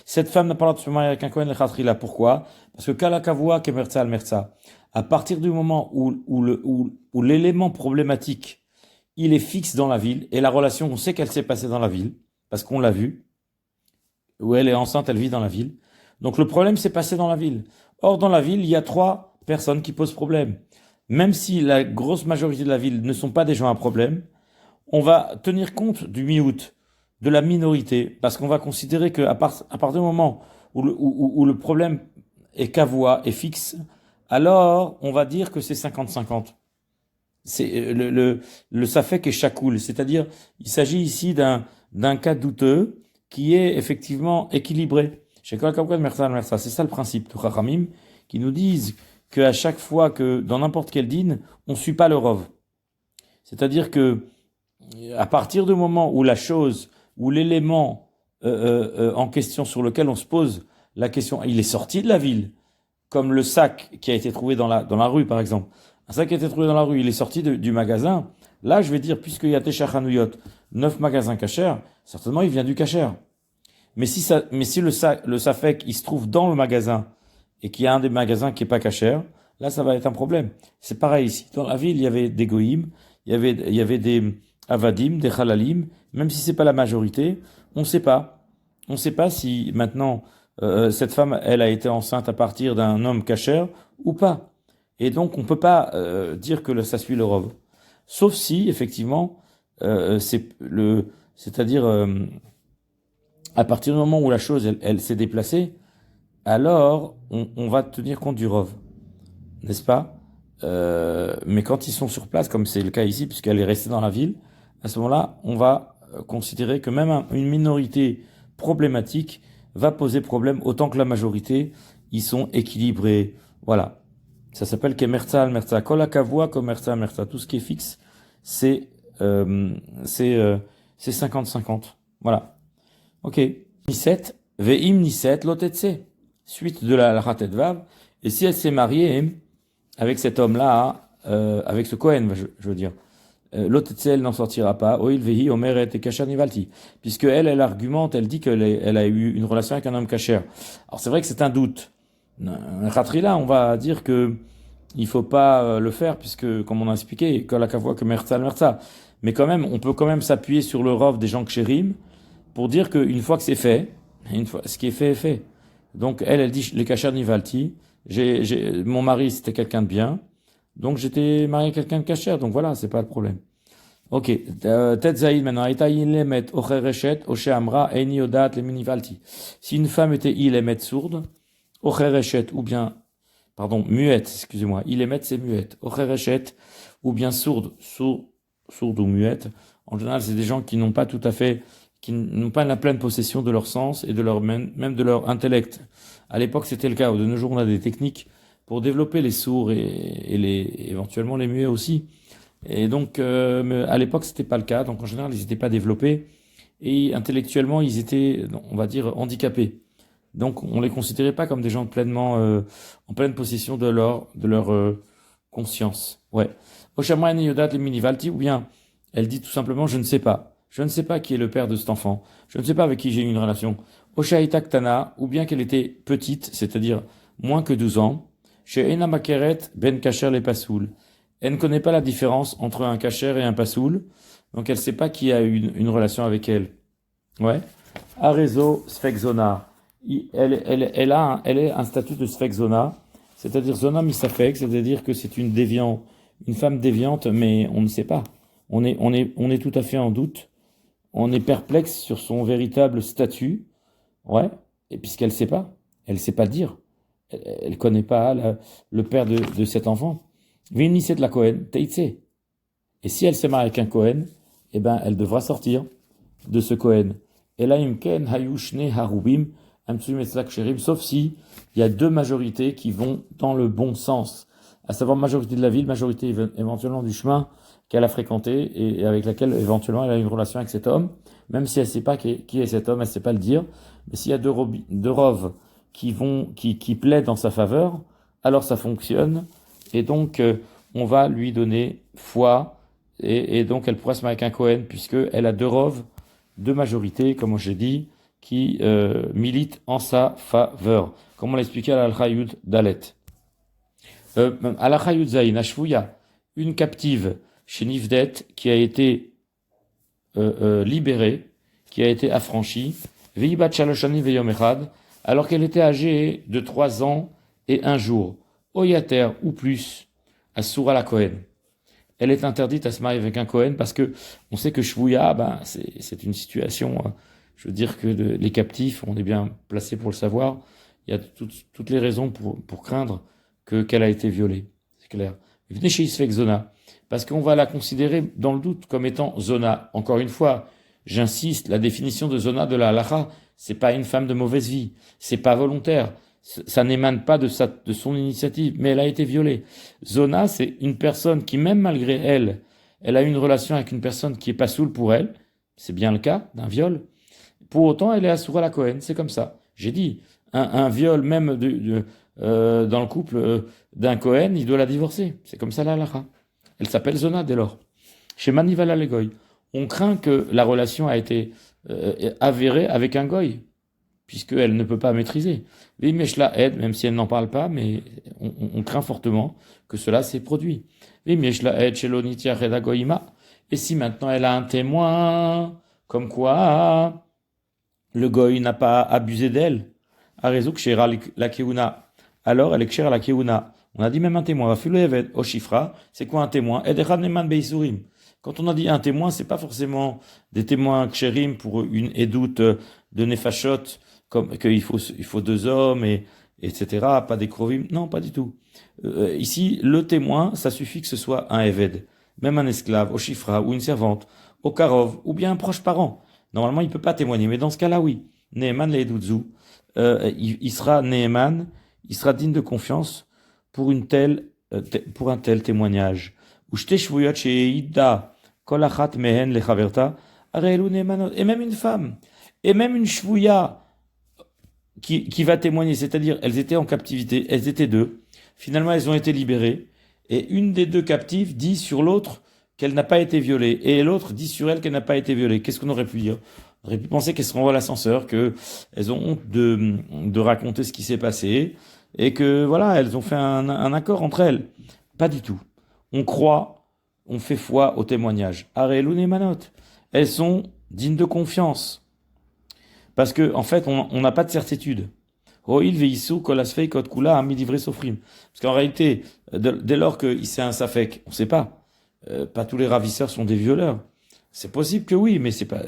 Cette femme n'a pas le droit de se marier avec un Kohen lechatrila. Pourquoi? Parce que Kalakavua kemerza al merza. À partir du moment où l'élément problématique, il est fixe dans la ville, et la relation, on sait qu'elle s'est passée dans la ville, parce qu'on l'a vu, où elle est enceinte, elle vit dans la ville. Donc le problème s'est passé dans la ville. Or, dans la ville, il y a 3 personnes qui posent problème. Même si la grosse majorité de la ville ne sont pas des gens à problème, on va tenir compte du mi-août, de la minorité, parce qu'on va considérer qu'à partir du moment où le problème est kavua, est fixe, alors on va dire que c'est 50-50. C'est le safek est chakoul, c'est-à-dire il s'agit ici d'un cas douteux qui est effectivement équilibré. C'est ça le principe de Chachamim qui nous disent qu'à chaque fois que dans n'importe quel din, on ne suit pas le rov. C'est-à-dire que à partir du moment où la chose, où l'élément en question sur lequel on se pose la question, il est sorti de la ville, comme le sac qui a été trouvé dans la rue par exemple. Un sac qui a été trouvé dans la rue, il est sorti du magasin. Là, je vais dire, puisqu'il y a Tesha Hanuyot, 9 magasins cachers, certainement il vient du cacher. Mais si le Safek, il se trouve dans le magasin, et qu'il y a un des magasins qui est pas cacher, là, ça va être un problème. C'est pareil ici. Dans la ville, il y avait des goïms, il y avait des avadim, des halalim, même si c'est pas la majorité, on ne sait pas. On ne sait pas si maintenant cette femme, elle a été enceinte à partir d'un homme cacher ou pas. Et donc, on peut pas dire que ça suit le rov. Sauf si, effectivement, c'est-à-dire à partir du moment où la chose, elle s'est déplacée, alors on va tenir compte du rov, n'est-ce pas? Mais quand ils sont sur place, comme c'est le cas ici, puisqu'elle est restée dans la ville, à ce moment-là, on va considérer que même une minorité problématique va poser problème autant que la majorité, ils sont équilibrés. Voilà. Ça s'appelle kemerza al merza. Kol hakavua komerza al merza. Tout ce qui est fixe, c'est c'est 50-50. Voilà. Ok. Niset, ve'im niset lotetse. Suite de la halakha vav. Et si elle s'est mariée avec cet homme-là, avec ce Cohen, je veux dire, l'otetse, elle n'en sortira pas. Oil vehi omeret et kasher nivalti. Puisque elle argumente, elle dit qu'elle a eu une relation avec un homme kasher. Alors c'est vrai que c'est un doute. Un khatrila, on va dire que il faut pas le faire puisque, comme on a expliqué, kol hakavua que merza al merza. Mais quand même, on peut quand même s'appuyer sur le rov des gens kshérim pour dire qu'une fois que c'est fait, ce qui est fait est fait. Donc elle dit les kasher nivalti. Mon mari c'était quelqu'un de bien, donc j'étais marié à quelqu'un de kasher. Donc voilà, c'est pas le problème. Ok, Tet Zaïd maintenant. Aïta ilemet ochereshet oshe amra eni odat le minivalti. Si une femme était ilemet sourde, ochereshet ou bien pardon, muette, excusez-moi. Ilemet, c'est muette. Ochereshet, ou bien sourde ou muette. En général, c'est des gens qui n'ont pas tout à fait, qui n'ont pas la pleine possession de leur sens et de leur, même de leur intellect. À l'époque, c'était le cas. De nos jours, on a des techniques pour développer les sourds et éventuellement les muets aussi. Et donc, mais à l'époque, c'était pas le cas. Donc, en général, ils n'étaient pas développés. Et intellectuellement, ils étaient, on va dire, handicapés. Donc, on les considérait pas comme des gens pleinement en pleine possession de leur conscience. Ouais. Oshamra Yodat le minivalti, ou bien elle dit tout simplement je ne sais pas. Je ne sais pas qui est le père de cet enfant. Je ne sais pas avec qui j'ai eu une relation. Oshaita Ktana, ou bien qu'elle était petite, c'est-à-dire moins que 12 ans. Chez Ena Makeret ben Kacher le Pasoul. Elle ne connaît pas la différence entre un Kacher et un Pasoul. Donc elle ne sait pas qui a eu une relation avec elle. Ouais. Arezo Sfekzona. Elle est un statut de Sfekzona, c'est-à-dire Zona Misafek, c'est-à-dire que c'est une femme déviante, mais on ne sait pas. On est tout à fait en doute. On est perplexe sur son véritable statut. Ouais. Et puisqu'elle elle sait pas dire. Elle connaît pas le père de cet enfant. Vinissé de la Cohen, Teitse. Et si elle s'est mariée avec un Cohen, eh ben, elle devra sortir de ce Cohen. Elaimken hayushne harubim. Sauf si il y a deux majorités qui vont dans le bon sens, à savoir majorité de la ville, majorité éventuellement du chemin qu'elle a fréquenté et avec laquelle éventuellement elle a une relation avec cet homme, même si elle ne sait pas qui est cet homme, elle ne sait pas le dire. Mais s'il y a deux roves qui plaident en sa faveur, alors ça fonctionne et donc on va lui donner foi et donc elle pourra se marier avec un Cohen puisque elle a deux roves, deux majorités, comme j'ai dit, qui milite en sa faveur. Comme on l'a expliqué à l'Al-Khayud Dalet. À l'Al-Khayud Zayin, Ashvouya, une captive chez Nifdet qui a été libérée, qui a été affranchie, Veibat Shaloshani Veyom Echad, alors qu'elle était âgée de 3 ans et 1 jour, Oyater ou plus, à Soura la Kohen. Elle est interdite à se marier avec un Kohen parce que on sait que Shvouya, c'est une situation... je veux dire que les captifs, on est bien placé pour le savoir. Il y a toutes les raisons pour craindre qu'elle a été violée. C'est clair. Venez chez Isfek Zona. Parce qu'on va la considérer dans le doute comme étant Zona. Encore une fois, j'insiste, la définition de Zona de la halakha, c'est pas une femme de mauvaise vie. C'est pas volontaire. Ça n'émane pas de son initiative, mais elle a été violée. Zona, c'est une personne qui, même malgré elle a eu une relation avec une personne qui est pas saoule pour elle. C'est bien le cas d'un viol. Pour autant, elle est assourée à la Cohen, c'est comme ça. J'ai dit, un viol même dans le couple d'un Cohen, il doit la divorcer. C'est comme ça la halakha. Elle s'appelle Zona dès lors. Chez Manivala le goy, on craint que la relation a été avérée avec un goy, puisqu'elle ne peut pas maîtriser. Vimeshla aide, même si elle n'en parle pas, mais on craint fortement que cela s'est produit. Vimeshla aide chez l'onitia redagoïma. Et si maintenant elle a un témoin, comme quoi le goy n'a pas abusé d'elle, a raison que chez la keuna, alors elle est kshera la keuna. On a dit même un témoin, au chifra, c'est quoi un témoin? Quand on a dit un témoin, c'est pas forcément des témoins kshérim pour une édoute de nefashot, comme qu'il faut deux hommes, etc., pas des krovim. Non, pas du tout. Ici, le témoin, ça suffit que ce soit un eved, même un esclave, au chifra, ou une servante, au karov, ou bien un proche parent. Normalement, il peut pas témoigner, mais dans ce cas-là, oui. Neeman le edutzu, il sera Neeman, il sera digne de confiance pour pour un tel témoignage. Et même une femme, et même une shvouya qui va témoigner, c'est-à-dire elles étaient en captivité, elles étaient deux, finalement elles ont été libérées, et une des deux captives dit sur l'autre qu'elle n'a pas été violée, et l'autre dit sur elle qu'elle n'a pas été violée. Qu'est-ce qu'on aurait pu dire? On aurait pu penser qu'elles se renvoient à l'ascenseur, qu'elles ont honte de raconter ce qui s'est passé, et que voilà, elles ont fait un accord entre elles. Pas du tout. On croit, on fait foi au témoignage. Arelun et Manot, elles sont dignes de confiance. Parce que, en fait, on n'a pas de certitude. Roil veissou kolasfei kot kula ami livré sofrim. Parce qu'en réalité, dès lors qu'il c'est un safek, on ne sait pas. Pas tous les ravisseurs sont des violeurs. C'est possible que oui, mais c'est pas.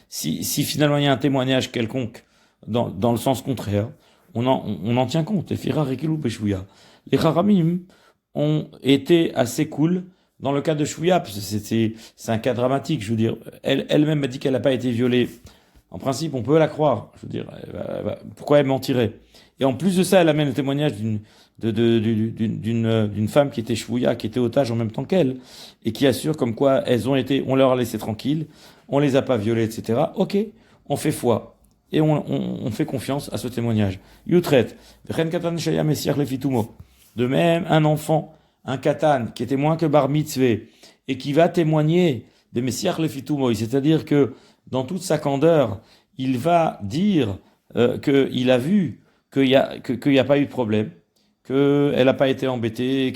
Si finalement il y a un témoignage quelconque dans le sens contraire, on en tient compte. Les Haramim ont été assez cool dans le cas de Shouya, parce que c'est un cas dramatique. Je veux dire, elle-même a dit qu'elle n'a pas été violée. En principe, on peut la croire. Je veux dire, pourquoi elle mentirait? Et en plus de ça, elle amène le témoignage d'une femme qui était Shouya, qui était otage en même temps qu'elle, et qui assure comme quoi on leur a laissé tranquille, on les a pas violées, etc. Ok, on fait foi. Et on fait confiance à ce témoignage. Yutret, de même, un enfant, un katan, qui était moins que bar mitzveh, et qui va témoigner de Messiach lefitumo, c'est-à-dire que dans toute sa candeur, il va dire qu'il a vu qu'il y a pas eu de problème, qu'elle n'a pas été embêtée,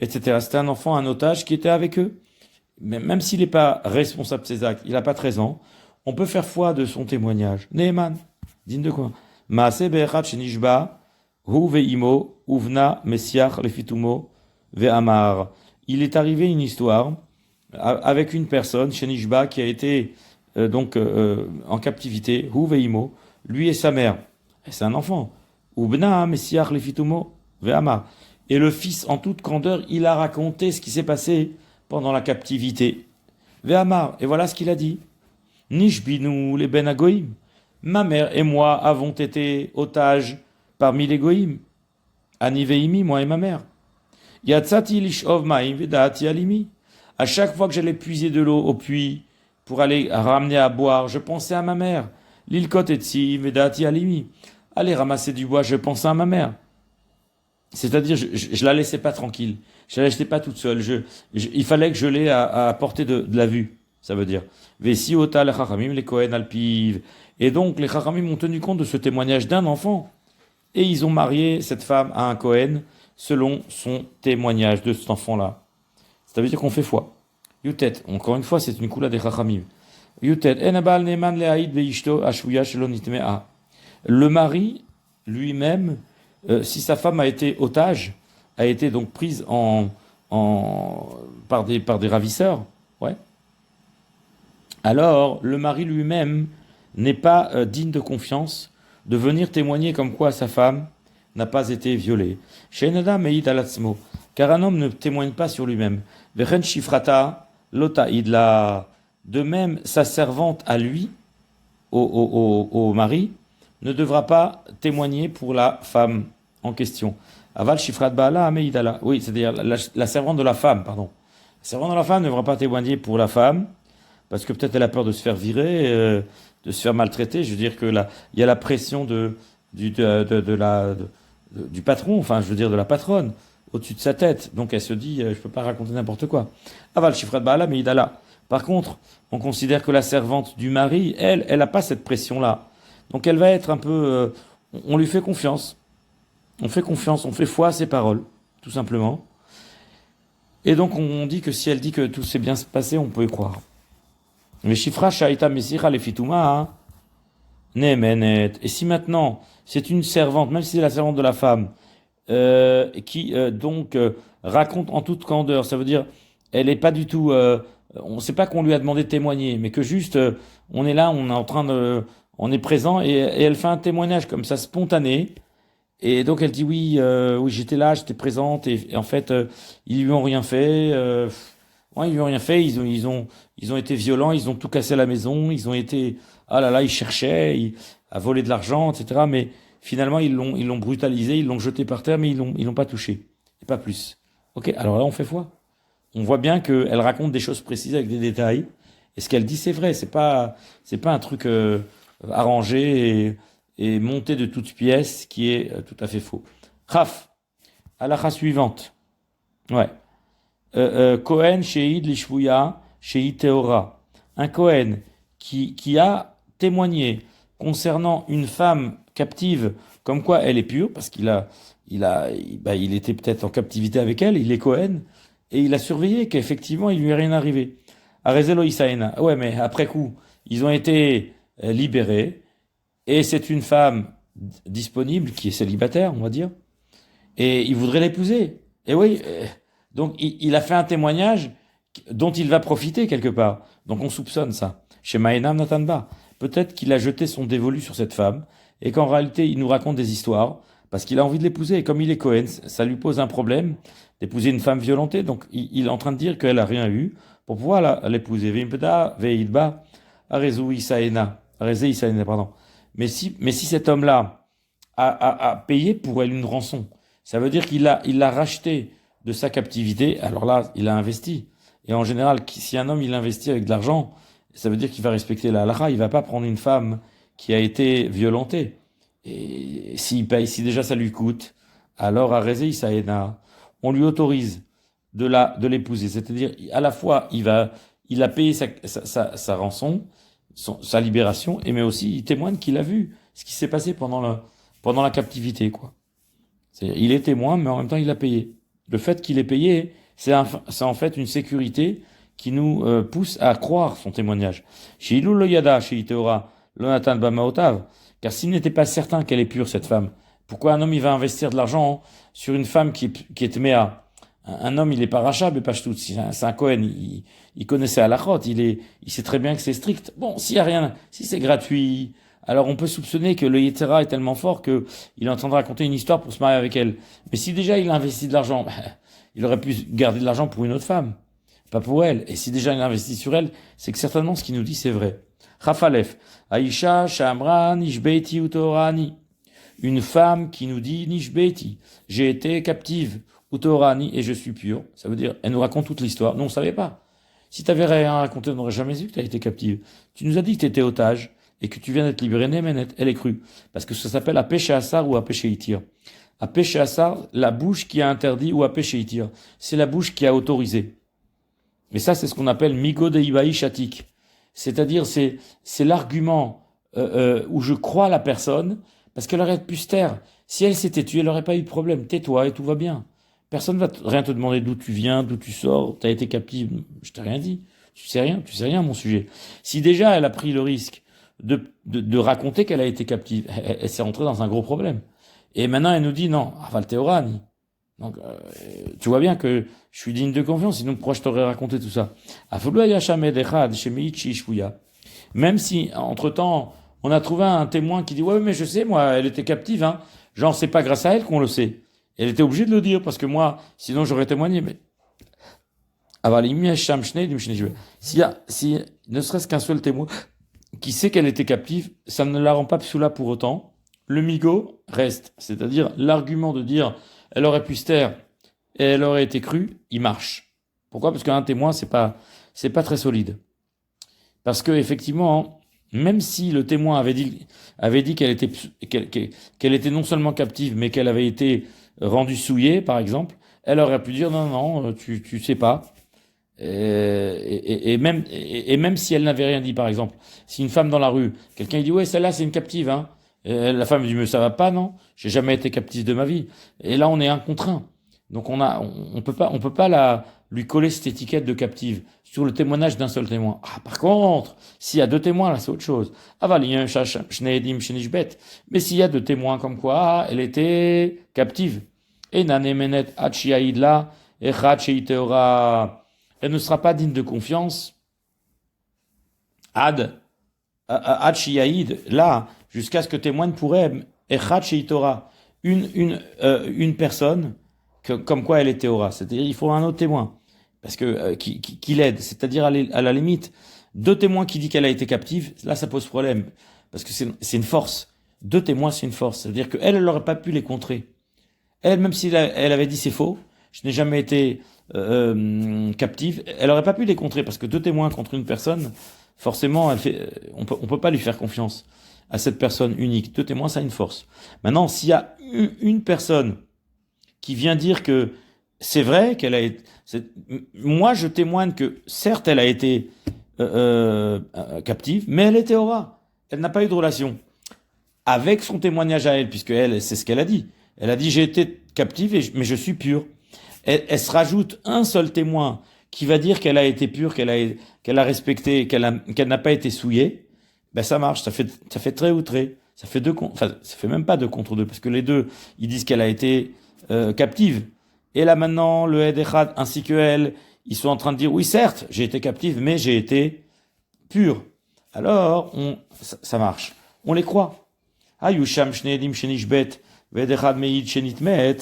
etc. C'était un enfant, un otage qui était avec eux. Mais même s'il n'est pas responsable de ses actes, il n'a pas 13 ans, on peut faire foi de son témoignage. Neeman, digne de quoi? Maase be'echad shenishba, hu ve'imo, uvna messiach lefitumo ve'amar. Il est arrivé une histoire avec une personne, shenishba, qui a été en captivité, hu ve'imo, lui et sa mère. Et c'est un enfant. Uvna messiach lefitumo ve'amar. Et le fils, en toute candeur, il a raconté ce qui s'est passé pendant la captivité. Ve'amar. Et voilà ce qu'il a dit. Nishbinu les ben agoïm. Ma mère et moi avons été otages parmi les goïm. Ani veimi, moi et ma mère. Yatsati lishov ma'im veda'ati alimi. À chaque fois que j'allais puiser de l'eau au puits pour aller ramener à boire, je pensais à ma mère. Lilkot etsi veda'ati alimi. Aller ramasser du bois, je pensais à ma mère. C'est-à-dire, je la laissais pas tranquille. Je la laissais pas toute seule. Il fallait que je l'aie à portée de la vue. Ça veut dire. Vesiota le chachamim les Kohen alpiv. Et donc, les chachamim ont tenu compte de ce témoignage d'un enfant. Et ils ont marié cette femme à un Kohen selon son témoignage de cet enfant-là. Ça veut dire qu'on fait foi. Yutet. Encore une fois, c'est une coula des chachamim. Yutet. Enabal neman lehaïd veishto ashuya shelonitmea. Le mari, lui-même, si sa femme a été otage, a été donc prise par des ravisseurs, ouais. Alors le mari lui-même n'est pas digne de confiance de venir témoigner comme quoi sa femme n'a pas été violée. Shenada meid alatzmo, car un homme ne témoigne pas sur lui-même. Vechen shifrata lota idla. De même, sa servante à lui, au mari, ne devra pas témoigner pour la femme en question. Aval shifrat baala ameidala. Oui, c'est-à-dire la servante de la femme, pardon. La servante de la femme ne devra pas témoigner pour la femme, parce que peut-être elle a peur de se faire virer, de se faire maltraiter. Je veux dire que là, il y a la pression du patron, enfin, je veux dire de la patronne. au-dessus de sa tête. Donc elle se dit, je peux pas raconter n'importe quoi. Aval Shifrat Baala, mais Idala. Par contre, on considère que la servante du mari, elle a pas cette pression-là. Donc elle va être un peu, on lui fait confiance. On fait confiance, on fait foi à ses paroles, tout simplement. Et donc on dit que si elle dit que tout s'est bien passé, on peut y croire. Mais Shifra Shaita Mesira les Fitouma, Nemenet. Et si maintenant c'est une servante, même si c'est la servante de la femme, qui raconte en toute candeur, ça veut dire elle est pas du tout, on ne sait pas qu'on lui a demandé de témoigner, mais que juste on est là, on est présent et elle fait un témoignage comme ça spontané. Et donc elle dit oui, oui j'étais là, j'étais présente et en fait ils lui ont rien fait. Ouais, ils lui ont rien fait. Ils ont été violents, ils ont tout cassé à la maison. Ils ont été ah là là, ils cherchaient à voler de l'argent, etc. Mais finalement ils l'ont brutalisé, ils l'ont jeté par terre, mais ils l'ont pas touché et pas plus. Ok, alors là on fait foi. On voit bien qu'elle raconte des choses précises avec des détails. Et ce qu'elle dit c'est vrai, c'est pas un truc arrangé et monté de toutes pièces, qui est tout à fait faux. Raf, halakha suivante. Ouais. Cohen, Sheid, Lishvouya, Sheid Teora. Un Cohen qui a témoigné concernant une femme captive, comme quoi elle est pure, parce il était peut-être en captivité avec elle, il est Cohen, et il a surveillé qu'effectivement il lui est rien arrivé. Arezelo Isaena. Ouais, mais après coup, ils ont été libérés, et c'est une femme disponible qui est célibataire, on va dire, et il voudrait l'épouser. Et oui, donc il a fait un témoignage dont il va profiter quelque part. Donc on soupçonne ça. Chez Maenam Natanba, peut-être qu'il a jeté son dévolu sur cette femme et qu'en réalité il nous raconte des histoires parce qu'il a envie de l'épouser. Et comme il est Cohen, ça lui pose un problème d'épouser une femme violentée. Donc il est en train de dire qu'elle a rien eu pour pouvoir l'épouser. Veimpeda, veidba, arezu isaena, areze isaena, pardon. Mais si cet homme-là a payé pour elle une rançon, ça veut dire il l'a racheté de sa captivité, alors là, il a investi. Et en général, si un homme, il investit avec de l'argent, ça veut dire qu'il va respecter la halakha, il va pas prendre une femme qui a été violentée. Et s'il paye, si déjà ça lui coûte, alors à Rezé Isaïna, on lui autorise de l'épouser. C'est-à-dire, à la fois, il a payé sa rançon, sa libération, mais aussi, il témoigne qu'il a vu ce qui s'est passé pendant la captivité, quoi. Il est témoin, mais en même temps, il a payé. Le fait qu'il ait payé, c'est en fait une sécurité qui nous pousse à croire son témoignage. Chez Ilou lo yada, chez Iteora, Lonatan Bamaotav, car s'il n'était pas certain qu'elle est pure, cette femme, pourquoi un homme il va investir de l'argent sur une femme qui est méa? Un homme, il est pas rachab et pas ch'tout. C'est un Cohen, il connaissait à la chote, il sait très bien que c'est strict. Bon, s'il y a rien, si c'est gratuit, alors on peut soupçonner que le Yetzera est tellement fort que il est en train de raconter une histoire pour se marier avec elle. Mais si déjà il a investi de l'argent, il aurait pu garder de l'argent pour une autre femme, pas pour elle. Et si déjà il a investi sur elle, c'est que certainement ce qu'il nous dit c'est vrai. Rafalef, Aisha, Shamra, Nishbeiti Utorani. Une femme qui nous dit Nishbeiti, j'ai été captive, Utorani, et je suis pure. Ça veut dire, elle nous raconte toute l'histoire. Nous on savait pas. Si tu avais rien à raconter, on n'aurait jamais su que tu as été captive. Tu nous as dit que tu étais otage et que tu viens d'être libéré. Nemenet, elle est crue. Parce que ça s'appelle Apéché Assar ou Apéché Itir. Apéché Assar, la bouche qui a interdit, ou Apéché Itir. C'est la bouche qui a autorisé. Mais ça, c'est ce qu'on appelle Migo de Ibaï Shatik. C'est-à-dire, c'est l'argument où je crois la personne, parce qu'elle aurait pu se taire. Si elle s'était tuée, elle n'aurait pas eu de problème. Tais-toi et tout va bien. Personne va rien te demander d'où tu viens, d'où tu sors, t'as été captive. Je t'ai rien dit. Tu sais rien à mon sujet. Si déjà elle a pris le risque de raconter qu'elle a été captive, elle s'est rentrée dans un gros problème. Et maintenant elle nous dit non, Aval Teorani. Donc tu vois bien que je suis digne de confiance, sinon pourquoi je t'aurais raconté tout ça? Même si entre-temps on a trouvé un témoin qui dit ouais mais je sais moi elle était captive hein. Genre c'est pas grâce à elle qu'on le sait. Elle était obligée de le dire parce que moi sinon j'aurais témoigné mais si ne serait-ce qu'un seul témoin qui sait qu'elle était captive, ça ne la rend pas psoula pour autant. Le migo reste, c'est-à-dire l'argument de dire elle aurait pu se taire et elle aurait été crue, il marche. Pourquoi? Parce qu'un témoin c'est pas très solide. Parce que effectivement, même si le témoin avait dit qu'elle était non seulement captive mais qu'elle avait été rendue souillée par exemple, Elle aurait pu dire non, non, tu sais pas. Et même si elle n'avait rien dit, par exemple, si une femme dans la rue, quelqu'un dit ouais, celle-là c'est une captive, hein. La femme dit mais ça va pas, non? J'ai jamais été captive de ma vie. Et là on est un contre un. Donc on peut pas lui coller cette étiquette de captive sur le témoignage d'un seul témoin. Ah, par contre, s'il y a deux témoins, là c'est autre chose. Ah bah, mais s'il y a deux témoins comme quoi elle était captive. Et nanemenet achiaïdla et elle ne sera pas digne de confiance ad shiyaïd, là, jusqu'à ce que témoigne pour elle, echad sheitora, une personne comme quoi elle est théora. C'est-à-dire, il faut un autre témoin, parce que qui l'aide. C'est-à-dire, à la limite, deux témoins qui disent qu'elle a été captive, là, ça pose problème, parce que c'est une force. Deux témoins, c'est une force. C'est-à-dire qu'elle, elle n'aurait pas pu les contrer. Elle, même si elle avait dit c'est faux, je n'ai jamais été captive, elle n'aurait pas pu les contrer, parce que deux témoins contre une personne, forcément, on peut pas lui faire confiance à cette personne unique. Deux témoins, ça a une force. Maintenant, s'il y a une personne qui vient dire que c'est vrai qu'elle a été, moi je témoigne que certes elle a été captive, mais elle était aura. Elle n'a pas eu de relation avec son témoignage à elle, puisque elle, c'est ce qu'elle a dit. Elle a dit j'ai été captive, mais je suis pure. Elle se rajoute un seul témoin qui va dire qu'elle a été pure, qu'elle a respecté, qu'elle n'a pas été souillée. Ben ça marche, ça fait trait ou trait. Ça fait enfin ça fait même pas deux contre deux, parce que les deux ils disent qu'elle a été captive. Et là maintenant le Ed Echad ainsi que elle, ils sont en train de dire oui certes j'ai été captive, mais j'ai été pure. Alors ça marche. On les croit. Ayusham shneedim shenishbet ve'ed echad meid shenitmet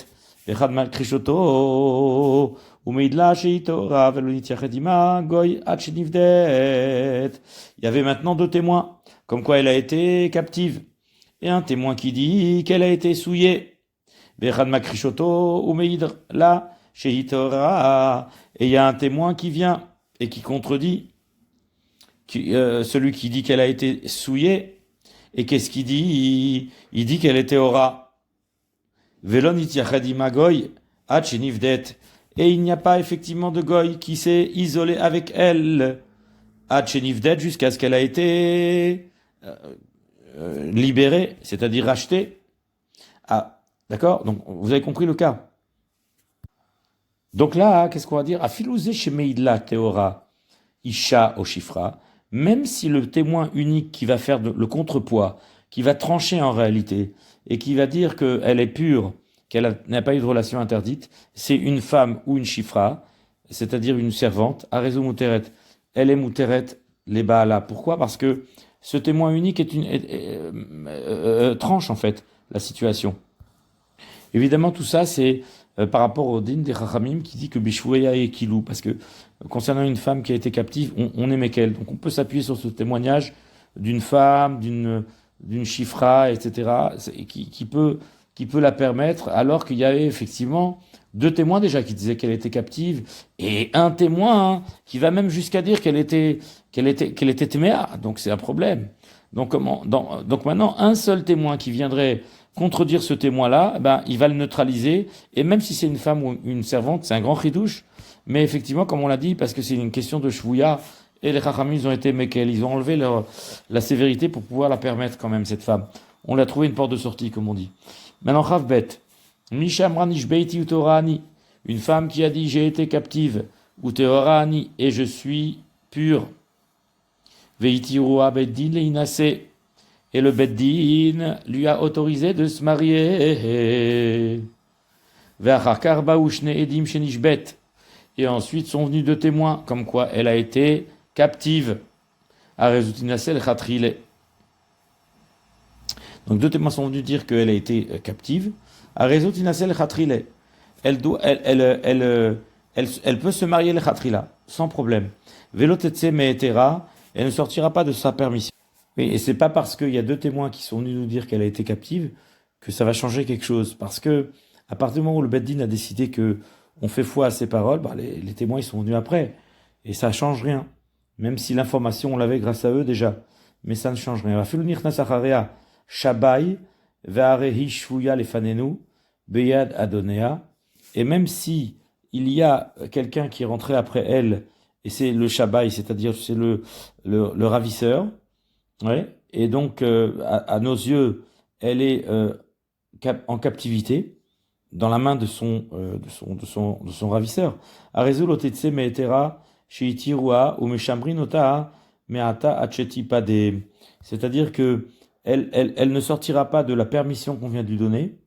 ve'echad malkrish oto umeid la sheitora ve'lo nityachet ima goy ad shenivdet. Il y avait maintenant deux témoins, comme quoi elle a été captive, et un témoin qui dit qu'elle a été souillée. Ve'echad malkrish oto umeid la sheitora. Et il y a un témoin qui vient et qui contredit celui qui dit qu'elle a été souillée. Et qu'est-ce qu'il dit? Il dit qu'elle était aura. Velon itiachadi magoy achenivdet. Et il n'y a pas effectivement de goy qui s'est isolé avec elle achenivdet jusqu'à ce qu'elle a été libérée, c'est-à-dire rachetée. Ah, d'accord? Donc vous avez compris le cas. Donc là, qu'est-ce qu'on va dire? Afilouze shemeidla teora isha oshifra. Même si le témoin unique qui va faire le contrepoids, qui va trancher en réalité, et qui va dire qu'elle est pure, qu'elle n'a pas eu de relation interdite, c'est une femme ou une chifra, c'est-à-dire une servante, à raison mouteret. Elle est mouteret, les baala. Pourquoi? Parce que ce témoin unique tranche en fait la situation. Évidemment, tout ça, c'est par rapport au din des Chachamim qui dit que Bishouya et Kilou, parce que concernant une femme qui a été captive, on est Mekel. Donc on peut s'appuyer sur ce témoignage d'une femme, d'une chifra, etc., qui peut la permettre, alors qu'il y avait effectivement deux témoins déjà qui disaient qu'elle était captive, et un témoin qui va même jusqu'à dire qu'elle était téméa. Donc c'est un problème. Donc maintenant, un seul témoin qui viendrait contredire ce témoin-là, ben, il va le neutraliser, et même si c'est une femme ou une servante, c'est un grand chidouche, mais effectivement, comme on l'a dit, parce que c'est une question de shvouya, et les chachamim, ils ont été mekel, ils ont enlevé la sévérité pour pouvoir la permettre quand même, cette femme. On l'a trouvé une porte de sortie, comme on dit. Maintenant, chavbet, mishamranish beiti utorani, une femme qui a dit j'ai été captive, uteorani, et je suis pure, veitiroa beddin leinase, et le Beddin lui a autorisé de se marier. Et ensuite sont venus deux témoins, comme quoi elle a été captive. Donc deux témoins sont venus dire qu'elle a été captive. Elle peut se marier le khatrila, sans problème. Velotetse meetera, elle ne sortira pas de sa permission. Oui, et c'est pas parce qu'il y a deux témoins qui sont venus nous dire qu'elle a été captive que ça va changer quelque chose. Parce que, à partir du moment où le Beddin a décidé que on fait foi à ses paroles, bah, les témoins, ils sont venus après. Et ça change rien. Même si l'information, on l'avait grâce à eux déjà. Mais ça ne change rien. Va filunir nasacharea shabai, ve'arehi shvuya lefanenu, beyad adonea. et même si il y a quelqu'un qui est rentré après elle, et c'est le Shabbai, c'est-à-dire c'est le ravisseur, ouais, et donc à nos yeux, elle est en captivité, dans la main de son ravisseur. Arezul otetse meetera sheitirua ou meshamrin ota meata acheti pade. C'est-à-dire que elle ne sortira pas de la permission qu'on vient de lui donner,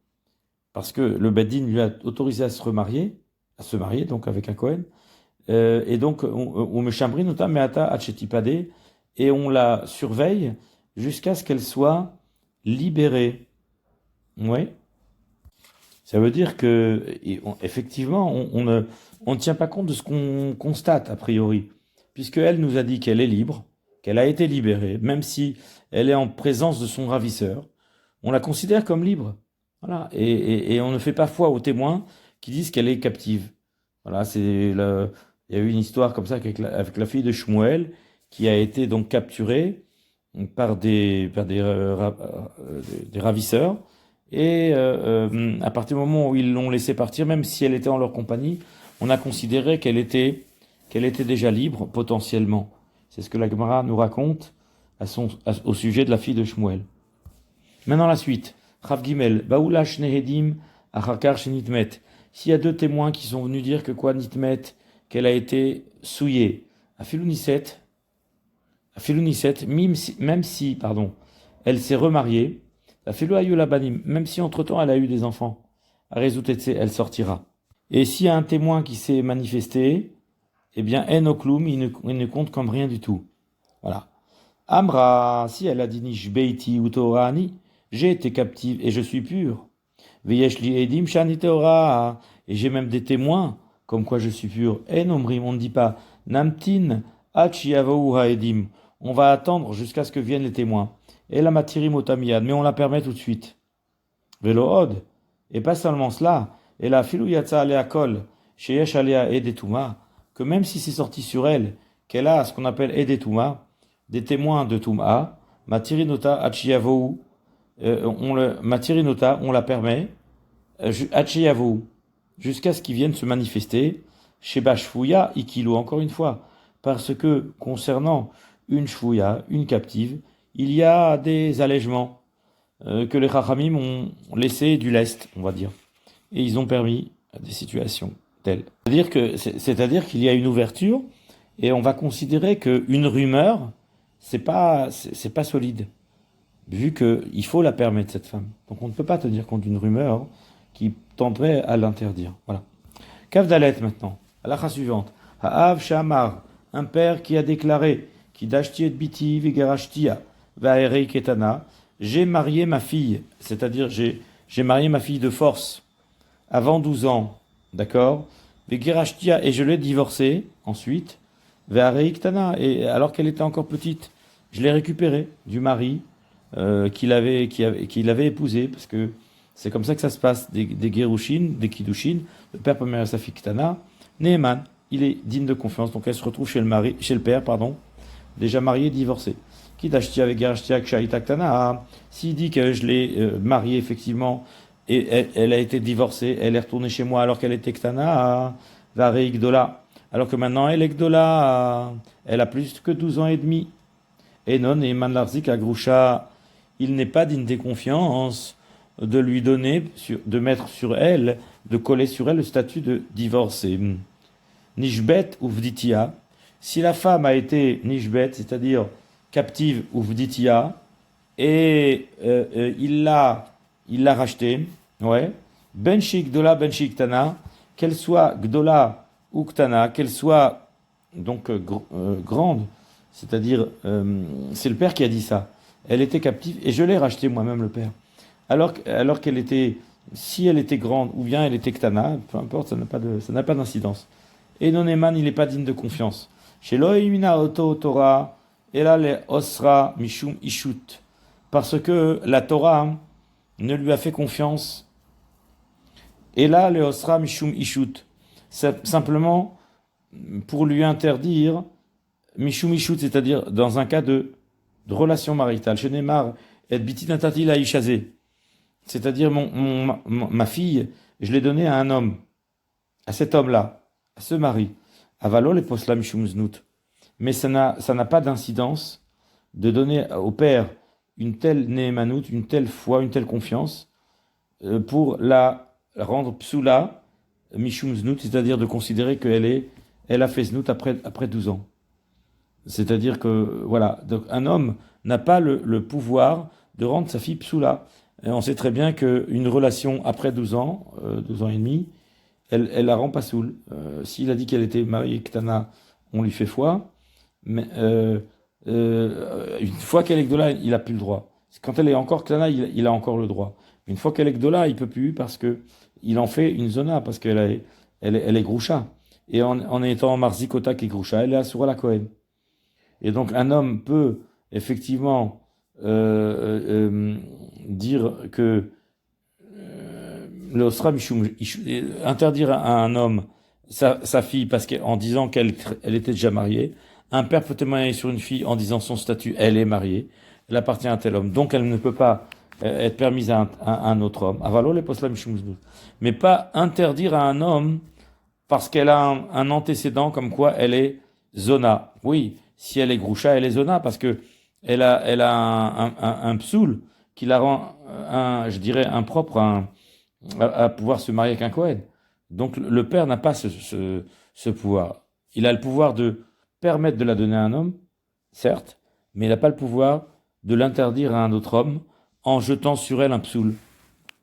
parce que le Beddin lui a autorisé à se marier donc avec un Cohen, et donc ou meshamrin ota meata acheti pade, et on la surveille jusqu'à ce qu'elle soit libérée. Oui. Ça veut dire que, effectivement, on ne tient pas compte de ce qu'on constate, a priori, puisque elle nous a dit qu'elle est libre, qu'elle a été libérée, même si elle est en présence de son ravisseur, on la considère comme libre. Voilà. Et on ne fait pas foi aux témoins qui disent qu'elle est captive. Voilà, il y a eu une histoire comme ça avec la fille de Shmuel, qui a été donc capturée par des ravisseurs. Et à partir du moment où ils l'ont laissée partir, même si elle était en leur compagnie, on a considéré qu'elle était déjà libre potentiellement. C'est ce que la Gemara nous raconte au sujet de la fille de Shmuel. Maintenant la suite. Rav Gimel, Baoula Shnehedim Achakar Shenitmet. S'il y a deux témoins qui sont venus dire que quoi Nitmet, qu'elle a été souillée, Afiluniset, même si, pardon, elle s'est remariée, même si entre-temps elle a eu des enfants, elle sortira. Et s'il y a un témoin qui s'est manifesté, eh bien, Enokloum, il ne compte comme rien du tout. Voilà. Amra, si elle a dit Nishbeiti ou Torani, j'ai été captive et je suis pure. Veyeshli Edim Shani Torah, et j'ai même des témoins, comme quoi je suis pure. Enomrim, on ne dit pas Namtin Achiyavou Haedim. On va attendre jusqu'à ce que viennent les témoins. Et la matirim otamiad, mais on la permet tout de suite. Velohod, et pas seulement cela, et la filou yatsa alea kol, sheyesh alea edetuma, que même si c'est sorti sur elle, qu'elle a ce qu'on appelle edetuma, des témoins de Touma, matirinota achiyavou, matirinota, on la permet, achiyavou, jusqu'à ce qu'ils viennent se manifester, chez Bashfouya ikilo, encore une fois, parce que concernant une shfouya, une captive, il y a des allègements que les Chachamim ont laissé du lest, on va dire. Et ils ont permis des situations telles. C'est-à-dire qu'il y a une ouverture et on va considérer qu'une rumeur, c'est pas solide, vu qu'il faut la permettre, cette femme. Donc on ne peut pas tenir compte d'une rumeur qui tendrait à l'interdire. Voilà. Kavdalet maintenant, à la suivante. Ha'av Shamar, un père qui a déclaré, qui dashti et biti vigerashtia, va'erei ketana, j'ai marié ma fille, c'est-à-dire j'ai marié ma fille de force avant 12 ans, d'accord? Vigerashtia, et je l'ai divorcée ensuite, va'erei ketana, et alors qu'elle était encore petite, je l'ai récupérée du mari qu'il avait épousé, parce que c'est comme ça que ça se passe, des Gerushin, des Kiddushin, le père peut marier sa fille Ketana, Neeman, il est digne de confiance, donc elle se retrouve chez le père, déjà marié, divorcé. Kidashti avec Gerashtia Kshaita Ktana, s'il dit que je l'ai mariée effectivement, et elle a été divorcée, elle est retournée chez moi alors qu'elle était Ktana, Varei Gdola, alors que maintenant elle est Gdola, elle a plus que 12 ans et demi. Et non, Neeman Larzik Agrusha, il n'est pas digne des confiances de lui donner, de mettre sur elle, de coller sur elle le statut de divorcée. Nishbet ou Vditia, si la femme a été Nishbet, c'est-à-dire captive ou Vditia, et il l'a rachetée, ouais, Benchik Gdola, Benchik Tana, qu'elle soit Gdola ou Ktana, qu'elle soit donc grande, c'est-à-dire c'est le père qui a dit ça. Elle était captive et je l'ai rachetée moi-même le père. Alors qu'elle était, si elle était grande ou bien elle était ktana, peu importe, ça n'a pas d'incidence. Et non Eman, il n'est pas digne de confiance. Chez Loïmina Oto Torah, et là les Osra Mishum Ishut, parce que la Torah ne lui a fait confiance. Et là les Osra Mishum Ishut, simplement pour lui interdire Mishum Ishut, c'est-à-dire dans un cas de relation maritale. Chez Neymar et Bitinatati la Ishazé. C'est-à-dire ma fille, je l'ai donnée à un homme. à cet homme-là, à ce mari, avalo les poslam shumznut. Mais ça n'a pas d'incidence de donner au père une telle néhémanout, une telle foi, une telle confiance, pour la rendre psoula, mishum znout, c'est-à-dire de considérer elle a fait znout après 12 ans. C'est-à-dire que, voilà, donc un homme n'a pas le pouvoir de rendre sa fille psoula. Et on sait très bien qu'une relation après 12 ans, 12 ans et demi, elle la rend pas soule. S'il a dit qu'elle était mariée Ktana, on lui fait foi, mais une fois qu'elle est Gdola, il a plus le droit. Quand elle est encore Ktana, il a encore le droit. Une fois qu'elle est Gdola, il peut plus parce que il en fait une zona, parce elle est Groucha. Et en étant Marzikota qui est Groucha, elle est Asura la Kohen. Et donc un homme peut effectivement dire que le Osra Mishum, interdire à un homme sa fille parce qu'en disant elle était déjà mariée, un père peut témoigner sur une fille en disant son statut, elle est mariée, elle appartient à un tel homme, donc elle ne peut pas être permise à un autre homme. Avalo les posla Mishum Znout. Mais pas interdire à un homme parce qu'elle a un antécédent comme quoi elle est zona. Oui, si elle est groucha, elle est zona parce que elle a un psoul qui la rend, je dirais, impropre à pouvoir se marier avec un Kohen. Donc le père n'a pas ce pouvoir. Il a le pouvoir de permettre de la donner à un homme, certes, mais il n'a pas le pouvoir de l'interdire à un autre homme en jetant sur elle un psoul.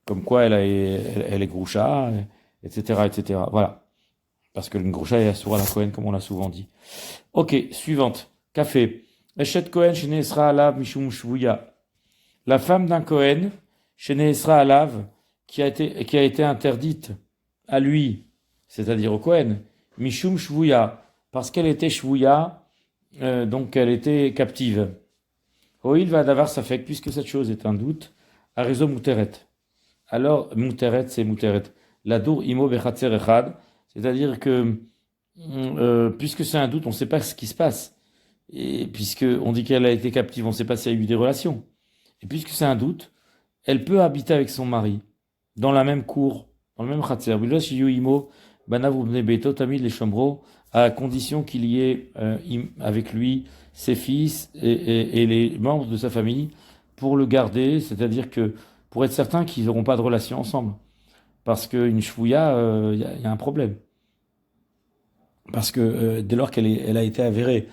Comme quoi elle est groucha, etc., etc. Voilà. Parce que le groucha est assour à la Kohen, comme on l'a souvent dit. Ok, suivante. Café. Eshet Kohen chez Nesra Alav Mishum Shvuya. La femme d'un Kohen chez Nesra Alav qui a été interdite à lui, c'est-à-dire au Kohen, Mishum Shvuya, parce qu'elle était Shvuya, donc elle était captive. Oil va d'avoir sa fait, puisque cette chose est un doute, à raison Mouteret. Alors, Mouteret, c'est Mouteret. La dour imo bechatzer echad, c'est-à-dire que, puisque c'est un doute, on ne sait pas ce qui se passe. Et puisque on dit qu'elle a été captive, on ne sait pas s'il y a eu des relations. Et puisque c'est un doute, elle peut habiter avec son mari dans la même cour, dans le même khatser. À condition qu'il y ait avec lui ses fils et les membres de sa famille pour le garder, c'est-à-dire que pour être certain qu'ils n'auront pas de relation ensemble. Parce qu'une chvouilla, il y a un problème. Parce que dès lors elle a été avérée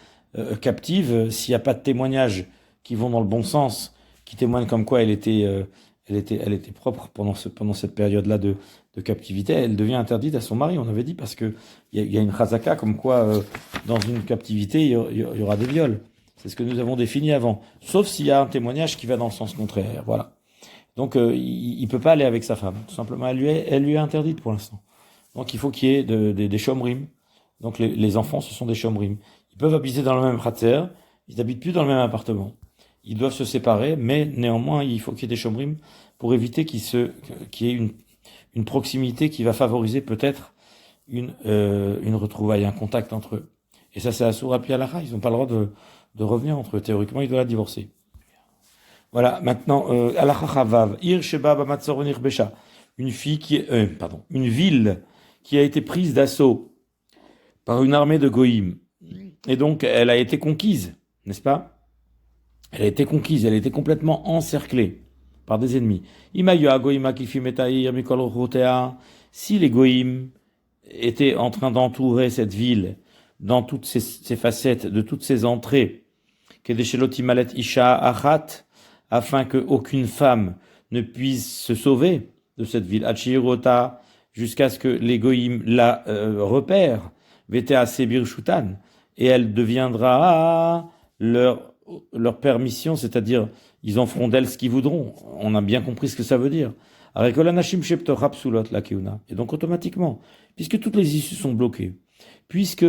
captive, s'il n'y a pas de témoignages qui vont dans le bon sens, qui témoignent comme quoi elle était propre pendant cette période-là de captivité, elle devient interdite à son mari, on avait dit, parce que il y a une chazaka comme quoi dans une captivité il y aura des viols. C'est ce que nous avons défini avant. Sauf s'il y a un témoignage qui va dans le sens contraire, voilà. Donc il peut pas aller avec sa femme, tout simplement. Elle lui est interdite pour l'instant. Donc il faut qu'il y ait des chomrim. Donc les enfants, ce sont des chomrim. Ils peuvent habiter dans le même khatser, ils n'habitent plus dans le même appartement. Ils doivent se séparer, mais néanmoins, il faut qu'il y ait des chomrim pour éviter qu'il y ait une proximité qui va favoriser peut-être une retrouvaille, un contact entre eux. Et ça, c'est Assour Api Alacha. Ils n'ont pas le droit de revenir entre eux. Théoriquement, ils doivent la divorcer. Voilà. Maintenant, Alacha Chavav. Ir Sheba Bamatzor Nirbesha. Une ville qui a été prise d'assaut par une armée de Goïm. Et donc, elle a été conquise, n'est-ce pas? Elle a été conquise, elle a été complètement encerclée par des ennemis. Si les Goïm étaient en train d'entourer cette ville dans toutes ses facettes, de toutes ses entrées, afin qu'aucune femme ne puisse se sauver de cette ville, jusqu'à ce que les Goïm la repèrent, et elle deviendra leur permission, c'est-à-dire ils en feront d'elle ce qu'ils voudront. On a bien compris ce que ça veut dire. Et donc automatiquement, puisque toutes les issues sont bloquées, puisque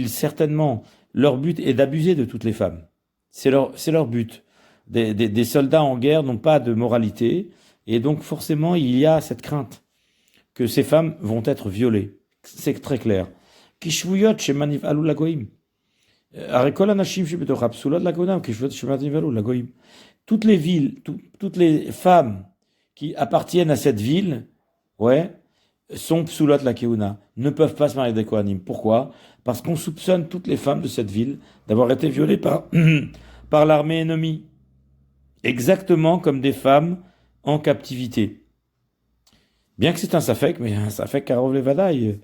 certainement leur but est d'abuser de toutes les femmes, c'est leur but. Des soldats en guerre n'ont pas de moralité, et donc forcément il y a cette crainte que ces femmes vont être violées. C'est très clair. Toutes les villes, toutes les femmes qui appartiennent à cette ville, ouais, sont psulat la keuna, ne peuvent pas se marier avec des Kohanim. Pourquoi? Parce qu'on soupçonne toutes les femmes de cette ville d'avoir été violées par, par l'armée ennemie. Exactement comme des femmes en captivité. Bien que c'est un safek, mais un safek karov levadaï.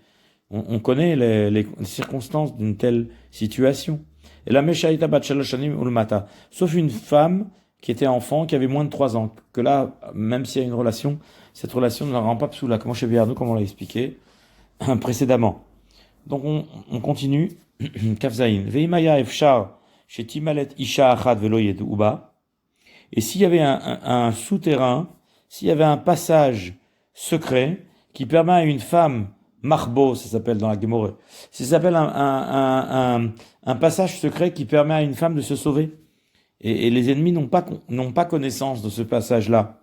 On connaît les circonstances d'une telle situation. Et la Meshaïta bat shaloshanim ulmata. Sauf une femme qui était enfant, qui avait moins de 3 ans. Que là, même s'il y a une relation, cette relation ne la rend pas psoula. Comment chez Biarnou, comme on l'a expliqué précédemment. Donc on continue. Kafzaïn. Veimaya efshar chez Timalet Isha Achad velo uba. Et s'il y avait un souterrain, s'il y avait un passage secret qui permet à une femme, marbo, ça s'appelle dans la Gemara, ça s'appelle un passage secret qui permet à une femme de se sauver. Et les ennemis n'ont pas connaissance de ce passage-là.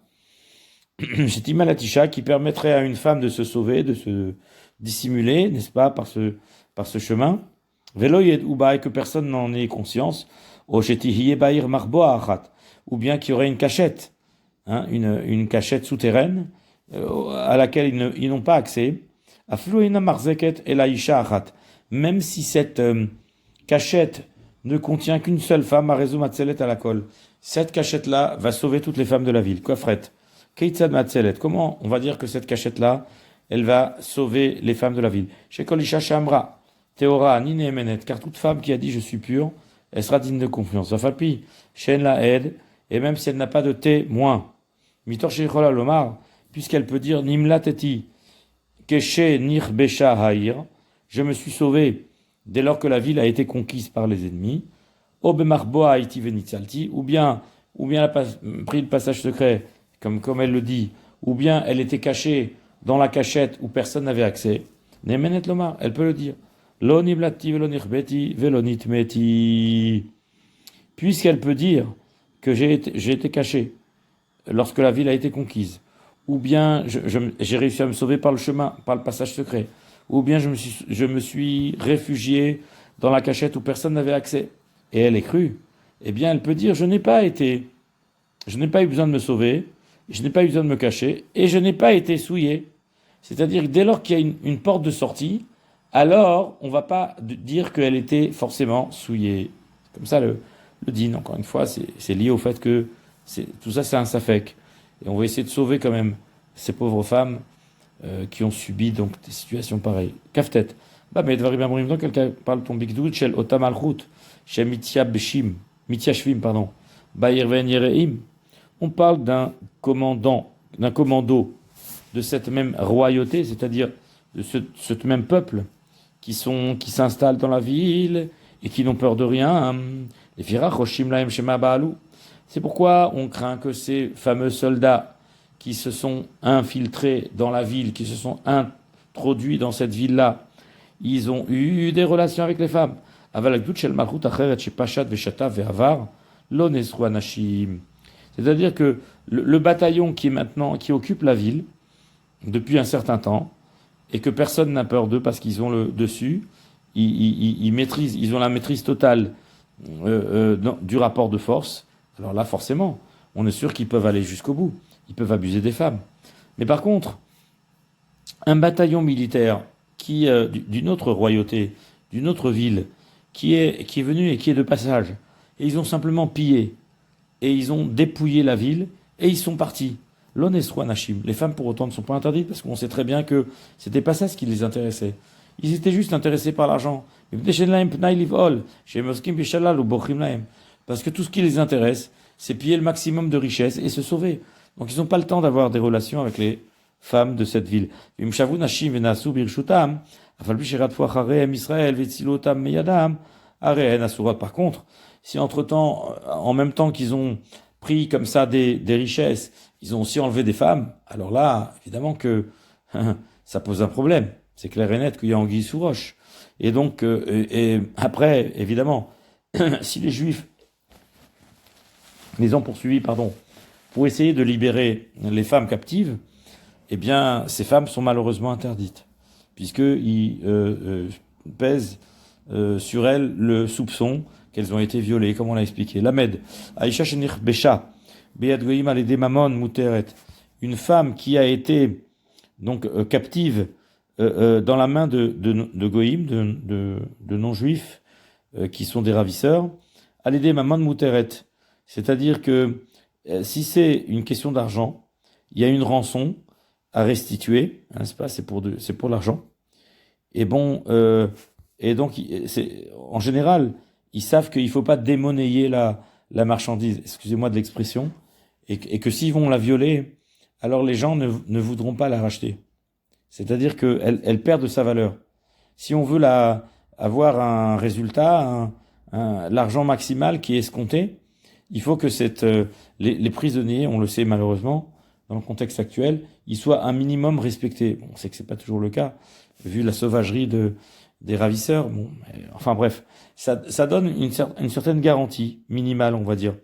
C'est Imalatisha qui permettrait à une femme de se sauver, de se dissimuler, n'est-ce pas, par ce chemin. Velo yed uba, et que personne n'en ait conscience. Osheti bair marbo achat, ou bien qu'il y aurait une cachette, une cachette souterraine à laquelle ils n'ont pas accès. Afluina marzeket elaisha achat, même si cette cachette ne contient qu'une seule femme, à raison matzelet à la colle. Cette cachette-là va sauver toutes les femmes de la ville. Kofret. Keitzad matzelet. Comment on va dire que cette cachette-là, elle va sauver les femmes de la ville? Chez Kolisha Shamra, Théora, Nine Emenet, car toute femme qui a dit je suis pure, elle sera digne de confiance. Afalpi, Shen la aide, et même si elle n'a pas de témoin. Mitor Shechola Lomar, puisqu'elle peut dire Nimla Teti, Keshe Nir Besha Haïr, je me suis sauvé dès lors que la ville a été conquise par les ennemis, Obemarboa Haïti Venitzalti, ou bien elle a pris le passage secret, comme elle le dit, ou bien elle était cachée dans la cachette où personne n'avait accès. Nemenet Lomar, elle peut le dire. Lo niblati velonirbeti velonitmeti. Puisqu'elle peut dire que j'ai été caché lorsque la ville a été conquise, ou bien j'ai réussi à me sauver par le chemin, par le passage secret, ou bien je me suis réfugié dans la cachette où personne n'avait accès, et elle est crue, eh bien elle peut dire je n'ai pas eu besoin de me sauver, je n'ai pas eu besoin de me cacher, et je n'ai pas été souillé. C'est-à-dire que dès lors qu'il y a une porte de sortie, alors on ne va pas dire qu'elle était forcément souillée. Comme ça le dîn, encore une fois, c'est lié au fait que tout ça c'est un safek. Et on va essayer de sauver quand même ces pauvres femmes qui ont subi donc des situations pareilles. Kaftet. Bah mais dvarim amrim, donc quelqu'un parle ton bigdout shel otam alchut shel mitya shvim pardon. Bayer ven yereim. On parle d'un commando de cette même royauté, c'est-à-dire de ce même peuple qui s'installent dans la ville et qui n'ont peur de rien. Les firach roshim lahem shema baalou. C'est pourquoi on craint que ces fameux soldats qui se sont infiltrés dans la ville, qui se sont introduits dans cette ville-là, ils ont eu des relations avec les femmes. C'est-à-dire que le bataillon qui occupe la ville depuis un certain temps, et que personne n'a peur d'eux parce qu'ils ont le dessus, ils maîtrisent, ils ont la maîtrise totale du rapport de force. Alors là, forcément, on est sûr qu'ils peuvent aller jusqu'au bout. Ils peuvent abuser des femmes. Mais par contre, un bataillon militaire qui d'une autre royauté, d'une autre ville, qui est venu et qui est de passage, et ils ont simplement pillé, et ils ont dépouillé la ville, et ils sont partis. L'onesroi nashim. Les femmes pour autant ne sont pas interdites parce qu'on sait très bien que c'était pas ça ce qui les intéressait. Ils étaient juste intéressés par l'argent. Parce que tout ce qui les intéresse, c'est piller le maximum de richesses et se sauver. Donc ils n'ont pas le temps d'avoir des relations avec les femmes de cette ville. Par contre, si entre-temps, en même temps qu'ils ont pris comme ça des richesses, ils ont aussi enlevé des femmes, alors là, évidemment que ça pose un problème. C'est clair et net qu'il y a anguille sous roche. Et donc, et après, évidemment, si les Juifs les ont poursuivis, pour essayer de libérer les femmes captives, eh bien, ces femmes sont malheureusement interdites, puisqu'ils pèsent sur elles le soupçon qu'elles ont été violées, comme on l'a expliqué. Lamed, Aïcha Shenir Besha, Bead Goïm Aledé Mamon Muteret, une femme qui a été donc captive dans la main de goïm, de non-juifs qui sont des ravisseurs, à l'aider maman de mouteret. C'est-à-dire que si c'est une question d'argent, il y a une rançon à restituer, hein, c'est pour l'argent. Et bon, et donc en général, ils savent qu'il faut pas démonnayer la marchandise, excusez-moi de l'expression, et que s'ils vont la violer, alors les gens ne voudront pas la racheter. C'est-à-dire qu'elle perd de sa valeur. Si on veut avoir un résultat, l'argent maximal qui est escompté, il faut que les prisonniers, on le sait malheureusement, dans le contexte actuel, ils soient un minimum respectés. Bon, on sait que c'est pas toujours le cas, vu la sauvagerie des ravisseurs. Bon, enfin bref, ça donne une certaine garantie minimale, on va dire.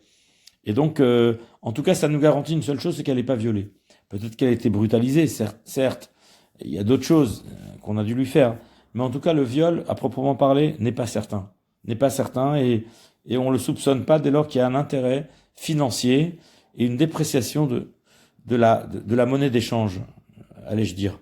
Et donc, en tout cas, ça nous garantit une seule chose, c'est qu'elle n'est pas violée. Peut-être qu'elle a été brutalisée, certes. Il y a d'autres choses qu'on a dû lui faire. Mais en tout cas, le viol, à proprement parler, n'est pas certain. Et on le soupçonne pas dès lors qu'il y a un intérêt financier et une dépréciation de la monnaie d'échange, allais-je dire.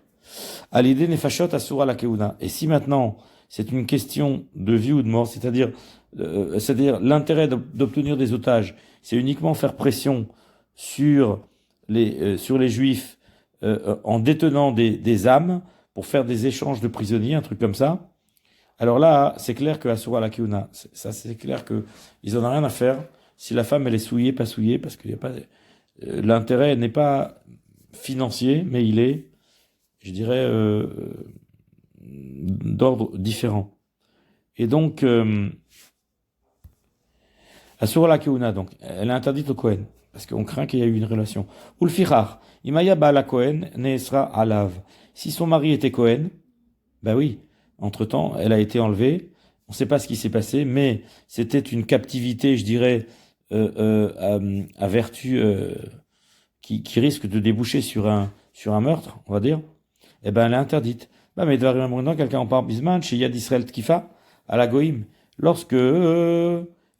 À l'idée nefashot asura la keuna. Et si maintenant, c'est une question de vie ou de mort, c'est-à-dire l'intérêt d'obtenir des otages, c'est uniquement faire pression sur les juifs en détenant des âmes pour faire des échanges de prisonniers, un truc comme ça. Alors là, c'est clair que Asura la Keuna, ça c'est clair que ils en ont rien à faire si la femme elle est souillée, pas souillée, parce qu'il y a pas l'intérêt n'est pas financier, mais il est, je dirais, d'ordre différent. Et donc Asura la Keuna, donc elle est interdite au Kohen parce qu'on craint qu'il y ait eu une relation. Ulfichar, imaya ba'ala Kohen neesra alav. Si son mari était Kohen, ben oui. Entre-temps, elle a été enlevée. On ne sait pas ce qui s'est passé, mais c'était une captivité, je dirais, à vertu qui risque de déboucher sur un meurtre, on va dire. Eh ben, elle est interdite. Bah, mais quelqu'un en parle bisman chez Yad Israël Tkifa à la Goïm. Lorsque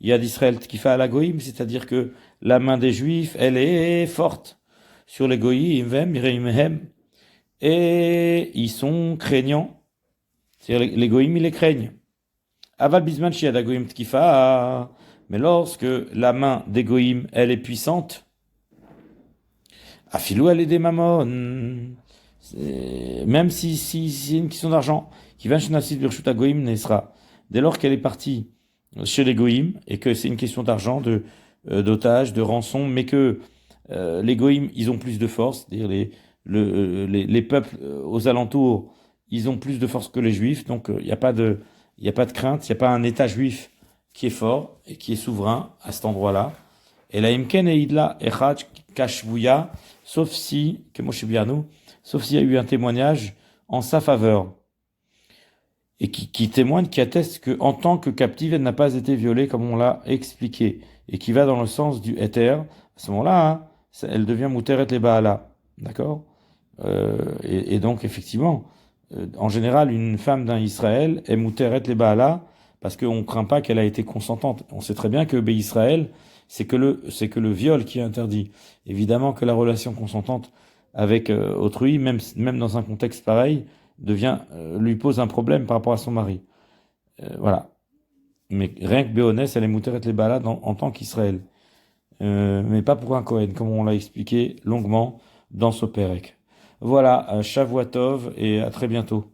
Yad Israël Tkifa à la Goïm, c'est-à-dire que la main des Juifs, elle est forte sur les Goïm, et ils sont craignants. C'est-à-dire les goïms, ils les craignent. Aval bisman shiad goïm tkifa. Mais lorsque la main des goïms, elle est puissante, afilou elle est des mamon. Même si c'est une question d'argent, qui va chez Nassid Birchut goïm nesra. Dès lors qu'elle est partie chez les goïms et que c'est une question d'argent, d'otage, de rançon, mais que les goïms, ils ont plus de force, c'est-à-dire les peuples aux alentours, ils ont plus de force que les juifs, donc il n'y a pas de crainte, il n'y a pas un État juif qui est fort et qui est souverain à cet endroit-là. Et la imken eidla echad kashvuya, sauf si il y a eu un témoignage en sa faveur et qui témoigne, qui atteste que en tant que captive, elle n'a pas été violée comme on l'a expliqué et qui va dans le sens du éther. À ce moment-là, hein, elle devient mouteret les baala, d'accord, et donc effectivement. En général, une femme d'un Israël est mouteret les Baala parce qu'on ne craint pas qu'elle a été consentante. On sait très bien que Israël, c'est que le viol qui est interdit. Évidemment que la relation consentante avec autrui, même dans un contexte pareil, lui pose un problème par rapport à son mari. Voilà. Mais rien que Béonès, elle est mouteret les Baala en tant qu'Israël. Mais pas pour un Kohen, comme on l'a expliqué longuement dans ce Pérec. Voilà, Shavuot Tov et à très bientôt.